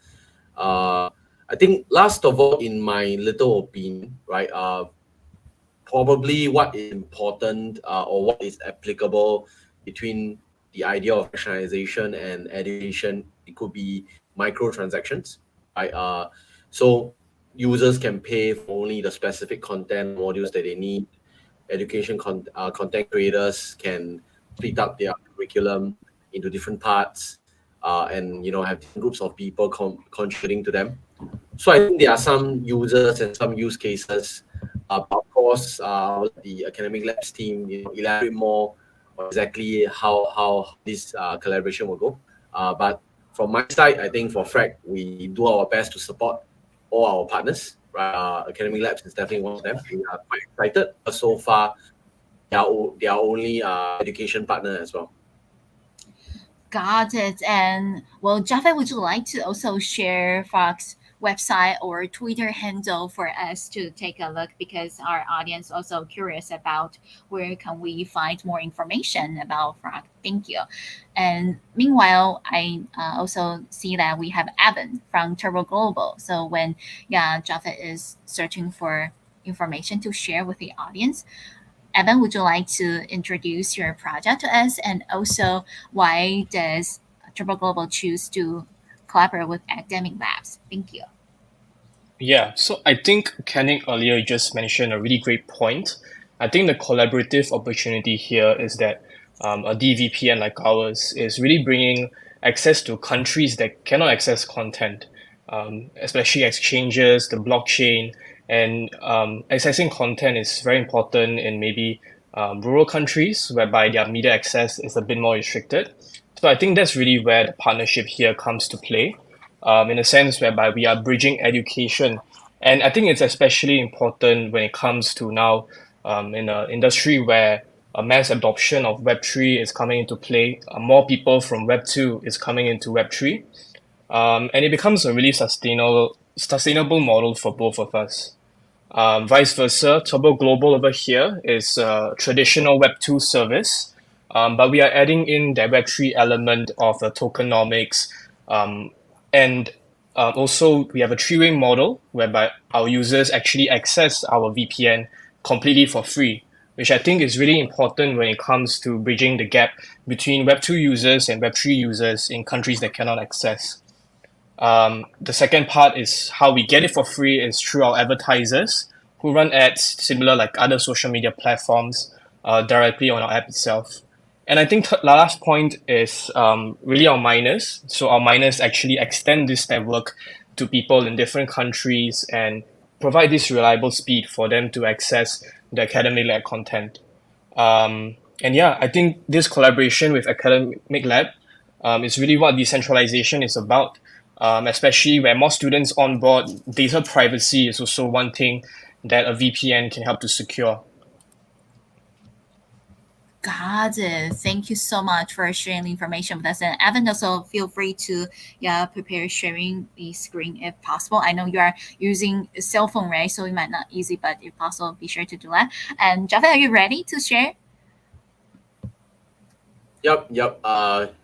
Speaker 5: I think last of all, in my little opinion, right, probably what is important or what is applicable between the idea of fractionalization and education, it could be microtransactions, right? So users can pay for only the specific content modules that they need. Content creators can split up their curriculum into different parts, and have different groups of people contributing to them. So I think there are some users and some use cases. Of course, the Academic Labs team elaborate more on exactly how this collaboration will go. But from my side, I think for FRAC, we do our best to support all our partners. Right? Academic Labs is definitely one of them. We are quite excited. But so far, they are only education partner as well.
Speaker 1: Got it. And well, Jaffa, would you like to also share Fox website or Twitter handle for us to take a look, because our audience also curious about where can we find more information about Frog. Thank you. And meanwhile, I also see that we have Evan from Turbo Global. So when Jaffa is searching for information to share with the audience, Evan, would you like to introduce your project to us, and also why does Turbo Global choose to collaborate with Academic Labs? Thank you.
Speaker 6: Yeah, so I think Kenny earlier just mentioned a really great point. I think the collaborative opportunity here is that a DVPN like ours is really bringing access to countries that cannot access content, especially exchanges, the blockchain, and accessing content is very important in maybe rural countries whereby their media access is a bit more restricted. So I think that's really where the partnership here comes to play, in a sense whereby we are bridging education. And I think it's especially important when it comes to now in an industry where a mass adoption of Web3 is coming into play, more people from Web2 is coming into Web3, and it becomes a really sustainable model for both of us. Vice versa, Turbo Global over here is a traditional Web2 service, but we are adding in the Web3 element of tokenomics, and also we have a three-way model whereby our users actually access our VPN completely for free, which I think is really important when it comes to bridging the gap between Web2 users and Web3 users in countries that cannot access. The second part is how we get it for free is through our advertisers who run ads similar like other social media platforms directly on our app itself. And I think the last point is really our miners. So our miners actually extend this network to people in different countries and provide this reliable speed for them to access the Academic Lab content. And yeah, I think this collaboration with Academic Lab is really what decentralization is about. Especially where more students on board, data privacy is also one thing that a VPN can help to secure.
Speaker 1: Got it. Thank you so much for sharing the information with us. And Evan, also feel free to prepare sharing the screen if possible. I know you are using a cell phone, right? So it might not easy, but if possible, be sure to do that. And Jaffa, are you ready to share?
Speaker 5: Yep.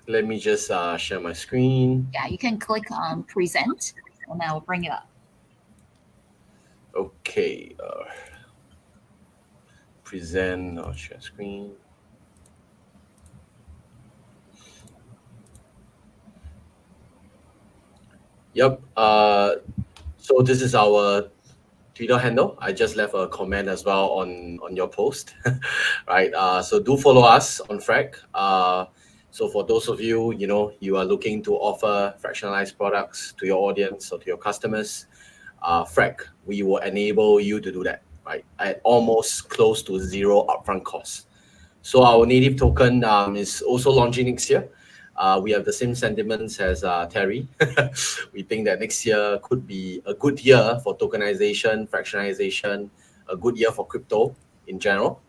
Speaker 5: Let me just share my screen.
Speaker 1: Yeah, you can click on present, and I will bring it up.
Speaker 5: Okay. Present or share screen. Yep. So this is our Twitter handle. I just left a comment as well on your post, right? So do follow us on Frac. So for those of you, you are looking to offer fractionalized products to your audience or to your customers, Frac, we will enable you to do that, right? At almost close to zero upfront costs. So our native token is also launching next year. We have the same sentiments as Terry. We think that next year could be a good year for tokenization, fractionalization, a good year for crypto in general.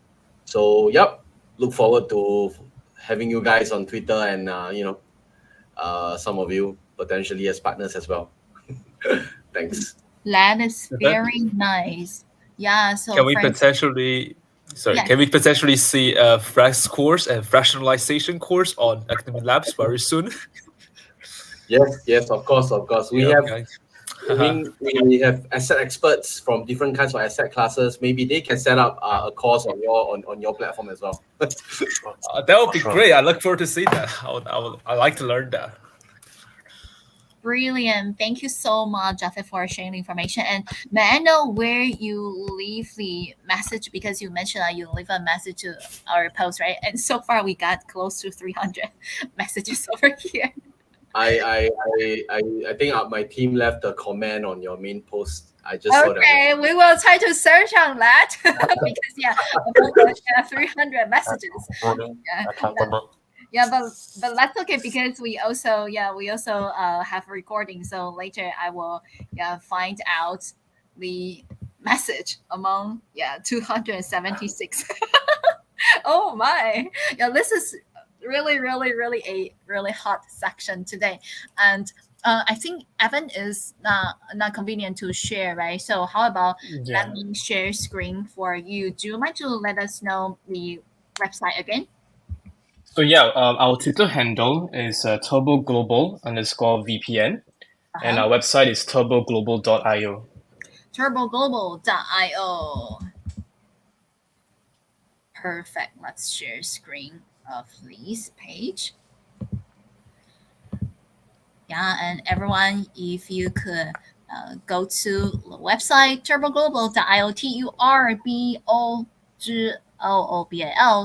Speaker 5: So, yep, look forward to having you guys on Twitter and, some of you potentially as partners as well. Thanks.
Speaker 1: That is
Speaker 3: Okay.
Speaker 1: very nice. Yeah, so
Speaker 3: Can we
Speaker 1: friends,
Speaker 3: potentially, sorry,
Speaker 1: Yes.
Speaker 3: can we potentially see a Frax course and fractionalization course on Academic Labs very soon?
Speaker 5: Yes, of course. We
Speaker 3: Yeah,
Speaker 5: have
Speaker 3: okay.
Speaker 5: we have asset experts from different kinds of asset classes. Maybe they can set up a course on your platform as well.
Speaker 3: That would be
Speaker 4: Sure.
Speaker 3: great. I look forward to see that. I like to learn that.
Speaker 1: brilliant. Thank you so much, Jaffe, for sharing the information. And may I know where you leave the message? Because you mentioned that you leave a message to our post, right? And so far, we got close to 300 messages over here.
Speaker 5: I think my team left a comment on your main post. I just saw that.
Speaker 1: Okay, we will try to search on that because about 300 messages.
Speaker 4: Voting accountable.
Speaker 1: Yeah, but that's okay because we also have recording. So later I will find out the message among 276. Oh my, this is really a really hot section today, and I think Evan is not convenient to share, right? So how about
Speaker 6: Yeah.
Speaker 1: let me share screen for you? Do you mind to let us know the website again?
Speaker 6: So yeah, our Twitter handle is turboglobal_VPN, and our website is turboglobal.io.
Speaker 1: turboglobal.io. Perfect. Let's share screen of this page. Yeah, and everyone, if you could go to the website turboglobal.io, turboglobal,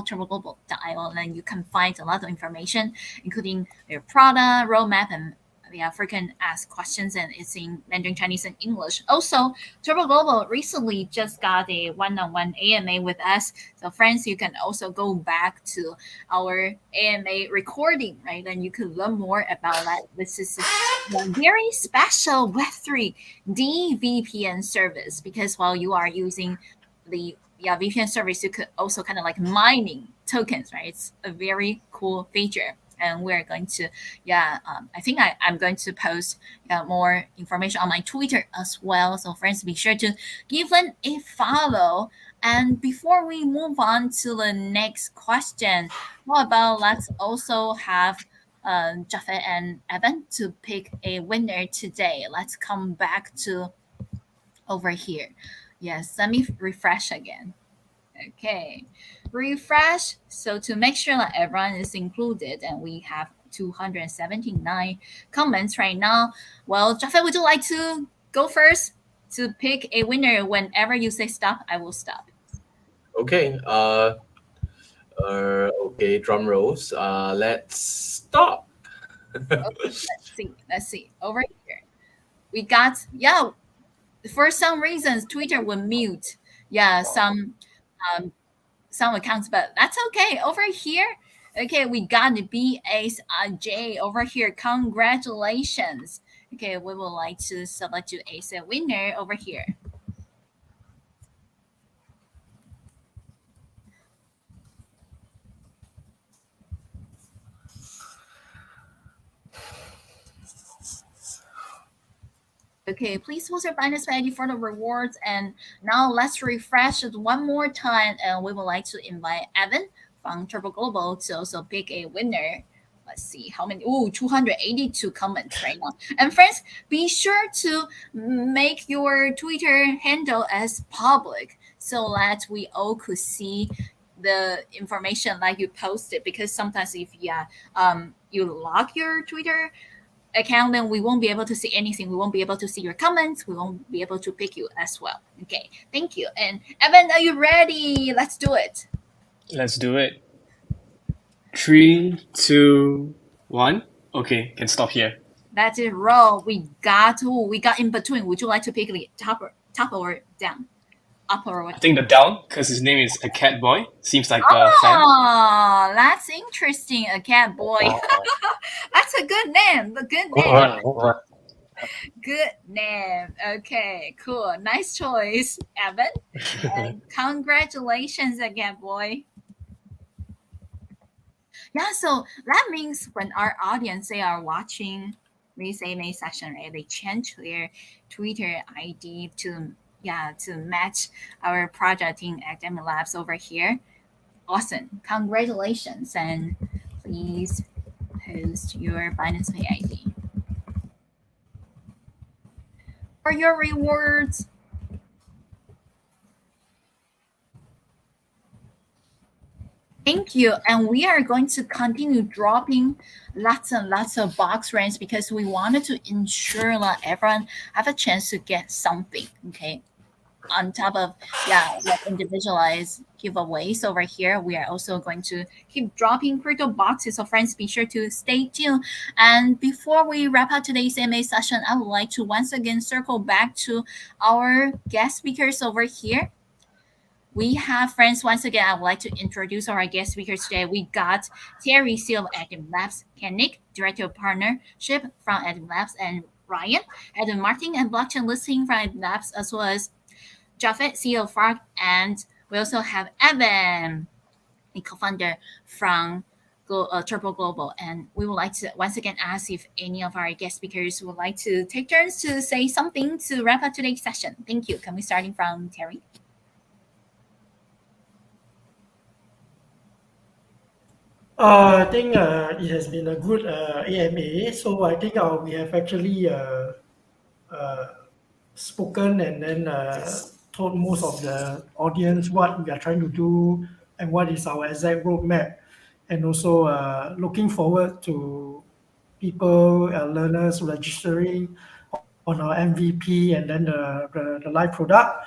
Speaker 1: turboglobal.io, and then you can find a lot of information, including your product roadmap and the African ask questions, and it's in Mandarin, Chinese, and English. Also, Turbo Global recently just got a one-on-one AMA with us. So, friends, you can also go back to our AMA recording, right? And you can learn more about that. This is a very special Web3 DVPN service because while you are using the VPN service, you could also kind of like mining tokens, right? It's a very cool feature. And we're going to, I think I'm going to post more information on my Twitter as well. So friends, be sure to give them a follow. And before we move on to the next question, how about let's also have Jaffe and Evan to pick a winner today. Let's come back to over here. Yes, let me refresh again. Okay, refresh. So to make sure that everyone is included, and we have 279 comments right now. Well, Jaffe, would you like to go first to pick a winner? Whenever you say stop, I will stop.
Speaker 5: Okay. Okay. Drum rolls. Let's stop.
Speaker 1: Okay, let's see. Over here, we got For some reasons, Twitter will mute some accounts, but that's okay. Over here, okay, we got the BAJ over here. Congratulations. Okay, we would like to select you as a winner over here. Okay, please use your Binance ID for the rewards. And now let's refresh it one more time. And we would like to invite Evan from Turbo Global to also pick a winner. Let's see how many. 282 comments right now. And friends, be sure to make your Twitter handle as public so that we all could see the information like you posted. Because sometimes if you lock your Twitter account, then we won't be able to see anything. We won't be able to see your comments. We won't be able to pick you as well. Okay, thank you. And Evan, are you ready? Let's do it.
Speaker 6: Let's do it. 3, 2, 1. Okay, can stop here.
Speaker 1: That's it. Roll. We got in between. Would you like to pick the top or down? Up or
Speaker 6: I think the down, because his name is a cat boy. Seems like a fan.
Speaker 1: Oh, that's interesting. A cat boy. That's a good name. A good name. Good name. Okay, cool. Nice choice, Evan. And congratulations again, boy. Yeah, so that means when our audience, they are watching this AMA session, right? They change their Twitter ID to match our project in Academic Labs over here. Awesome. Congratulations. And please post your Binance Pay ID. For your rewards, thank you. And we are going to continue dropping lots and lots of box ranks because we wanted to ensure that everyone have a chance to get something. Okay. On top of individualized giveaways over here, we are also going to keep dropping crypto boxes. So friends, be sure to stay tuned. And before we wrap up today's AMA session, I would like to once again circle back to our guest speakers over here. We have, friends, once again, I would like to introduce our guest speakers today. We got Terry, CEO of Academic Labs, Ken Nick, Director of Partnership from Academic Labs, and Ryan, Head of Marketing and Blockchain Listing from Academic Labs, as well as Japhet, CEO of Frog, and we also have Evan, the co-founder from Turbo Global. And we would like to once again ask if any of our guest speakers would like to take turns to say something to wrap up today's session. Thank you. Can we starting from Terry?
Speaker 2: I think it has been a good AMA. So I think we have actually spoken and then told most of the audience what we are trying to do and what is our exact roadmap. And also looking forward to people, learners registering on our MVP and then the live product.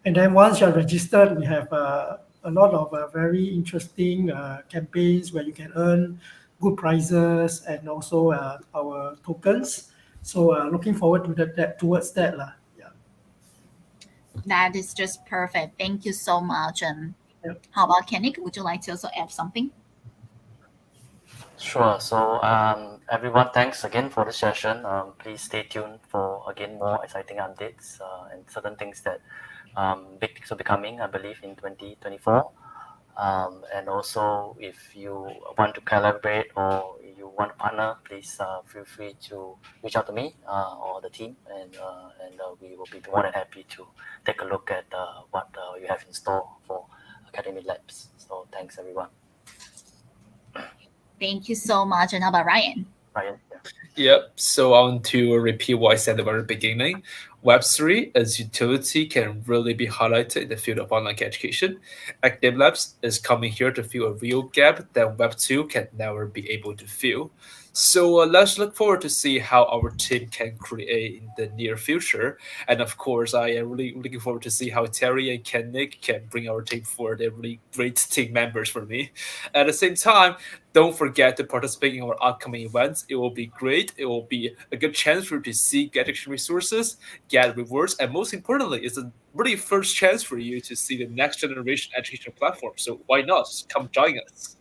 Speaker 2: And then once you're registered, we have a lot of very interesting campaigns where you can earn good prizes and also our tokens. So looking forward to that towards that. Yeah.
Speaker 1: That is just perfect. Thank you so much. And
Speaker 2: Yep.
Speaker 1: how about Kennick? Would you like to also add something?
Speaker 4: Sure. So, everyone, thanks again for the session. Please stay tuned for again more exciting updates and certain things that big things will be coming, I believe, in 2024. And also, if you want to collaborate or you want to partner, please feel free to reach out to me or the team, and we will be more than happy to take a look at what you have in store for Academic Labs. So, thanks, everyone.
Speaker 1: Thank you so much. And how about Ryan?
Speaker 4: Ryan?
Speaker 3: Yep. So I want to repeat what I said at the very beginning. Web3 as utility can really be highlighted in the field of online education. Academic Labs is coming here to fill a real gap that Web2 can never be able to fill. So let's look forward to see how our team can create in the near future. And of course, I am really looking forward to see how Terry and Ken Nick can bring our team forward. They're really great team members for me. At the same time, don't forget to participate in our upcoming events. It will be great. It will be a good chance for you to see, get extra resources, get rewards, and most importantly, it's a really first chance for you to see the next generation education platform. So why not? Come join us.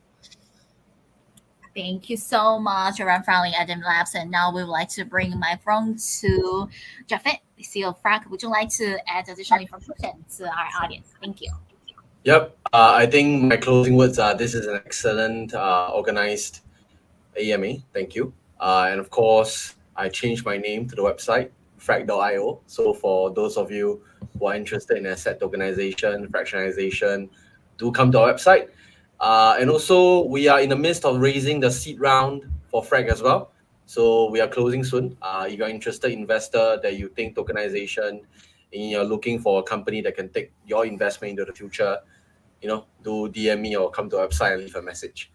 Speaker 1: Thank you so much, Ryan from Academic Labs. And now we would like to bring the microphone to Japhet, the CEO of Frag. Would you like to add additional information to our audience? Thank you.
Speaker 5: Yep. I think my closing words are this is an excellent organized AMA. Thank you. And of course, I changed my name to the website, frag.io. So for those of you who are interested in asset tokenization, fractionalization, do come to our website. And also, we are in the midst of raising the seed round for Frag as well. So we are closing soon. If you're interested investor that you think tokenization and you're looking for a company that can take your investment into the future, do DM me or come to our website and leave a message.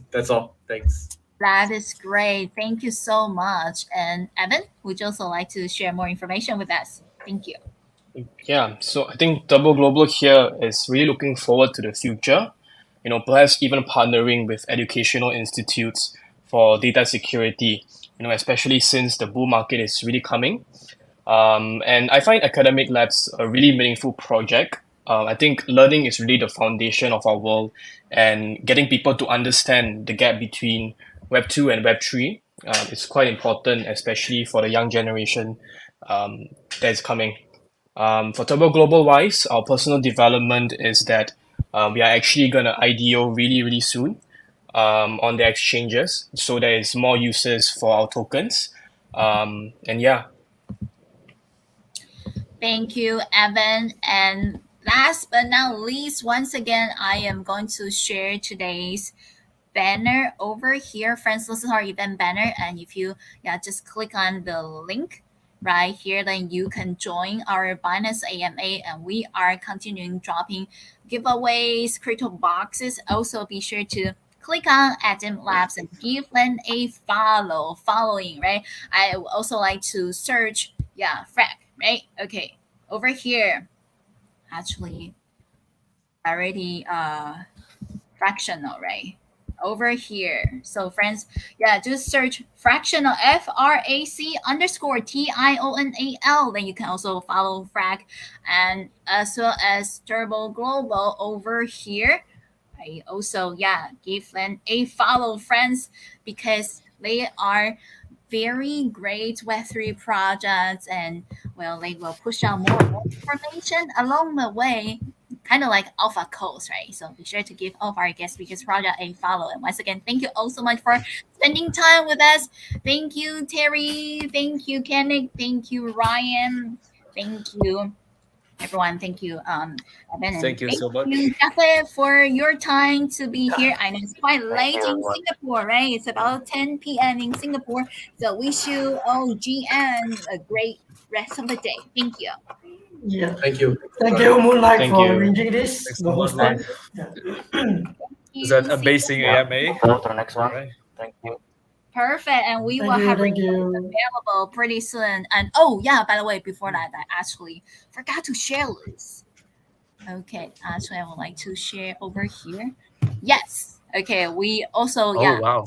Speaker 5: That's all. Thanks.
Speaker 1: That is great. Thank you so much. And Evan, would you also like to share more information with us? Thank you.
Speaker 6: Yeah, so I think Turbo Global here is really looking forward to the future, perhaps even partnering with educational institutes for data security, especially since the bull market is really coming. And I find academic labs a really meaningful project. I think learning is really the foundation of our world, and getting people to understand the gap between Web 2 and Web 3 is quite important, especially for the young generation that is coming. For Turbo Global wise, our personal development is that we are actually going to IDO really, really soon on the exchanges. So there is more uses for our tokens. And yeah.
Speaker 1: Thank you, Evan. And last but not least, once again, I am going to share today's banner over here. Friends, this is our event banner. And if you just click on the link right here, then you can join our Binance AMA, and we are continuing dropping giveaways, crypto boxes. Also be sure to click on Atom Labs and give them a following, right? I would also like to search Frag, right? Okay, over here, actually already fractional, right? Over here. So friends, just search fractional FRAC_TIONAL. Then you can also follow Frag, and as well as Turbo Global over here. I also give them a follow, friends, because they are very great Web3 projects, and they will push out more information along the way, kind of like Alpha Coast, right? So be sure to give all of our guest speakers project a follow. And once again, thank you all so much for spending time with us. Thank you, Terry. Thank you, Kenneth. Thank you, Ryan. Thank you, everyone. Thank you, Evan.
Speaker 3: Thank you so much.
Speaker 1: You, Jaffe, for your time to be here. I know it's quite late
Speaker 4: you,
Speaker 1: in
Speaker 4: everyone.
Speaker 1: Singapore, right? It's about 10 p.m. in Singapore. So wish you all GM a great rest of the day. Thank you.
Speaker 2: Yeah.
Speaker 5: Thank you.
Speaker 2: Thank you, Moonlight,
Speaker 6: Thank
Speaker 2: for
Speaker 6: you.
Speaker 2: arranging this.
Speaker 3: Thanks
Speaker 2: The
Speaker 3: so much,
Speaker 2: hosting.
Speaker 3: Ryan.
Speaker 2: Yeah.
Speaker 3: Is that
Speaker 1: See you.
Speaker 3: amazing
Speaker 4: Yeah.
Speaker 3: AMA?
Speaker 4: Go to the next one.
Speaker 3: Right.
Speaker 4: Thank you.
Speaker 1: Perfect. And we will
Speaker 2: Thank you.
Speaker 1: have
Speaker 2: Thank
Speaker 1: it
Speaker 2: you.
Speaker 1: available pretty soon. And by the way, before that, I actually forgot to share this. Okay, actually, I would like to share over here. Yes. Okay, we also
Speaker 3: Oh wow.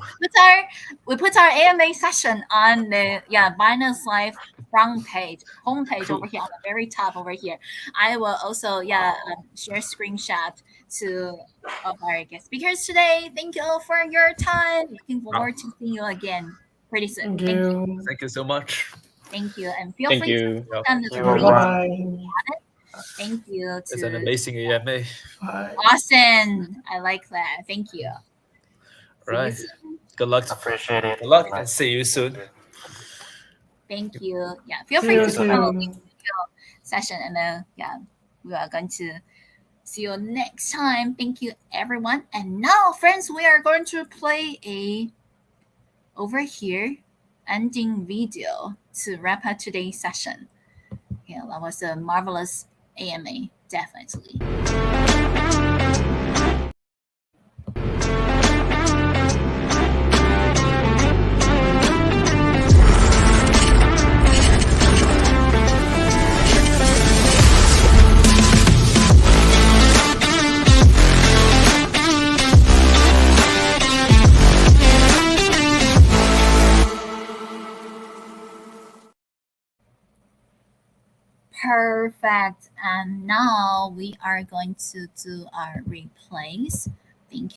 Speaker 1: we put our AMA session on the Binance Live homepage
Speaker 3: Cool.
Speaker 1: over here on the very top over here. I will also share screenshot to of our guest speakers today. Thank you all for your time. Looking forward to seeing you again pretty soon.
Speaker 2: Thank you.
Speaker 3: Thank you so much.
Speaker 1: Thank you, and feel
Speaker 6: Thank
Speaker 1: free to
Speaker 6: you.
Speaker 1: click on the
Speaker 4: Thank you,
Speaker 1: link.
Speaker 4: everyone.
Speaker 2: Bye.
Speaker 1: Thank you.
Speaker 3: It's an amazing AMA.
Speaker 2: Bye.
Speaker 1: Awesome. I like that. Thank you. See you
Speaker 3: Right.
Speaker 1: soon.
Speaker 3: Good luck.
Speaker 4: Appreciate it.
Speaker 3: Good luck and see you soon.
Speaker 1: Thank you. Yeah, feel
Speaker 2: See
Speaker 1: free
Speaker 2: you
Speaker 1: to click on the link
Speaker 2: soon.
Speaker 1: to your session, and we are going to see you next time. Thank you, everyone. And now, friends, we are going to play a over here ending video to wrap up today's session. Yeah, that was a marvelous AMA, definitely. Perfect. And now we are going to do our replays. Thank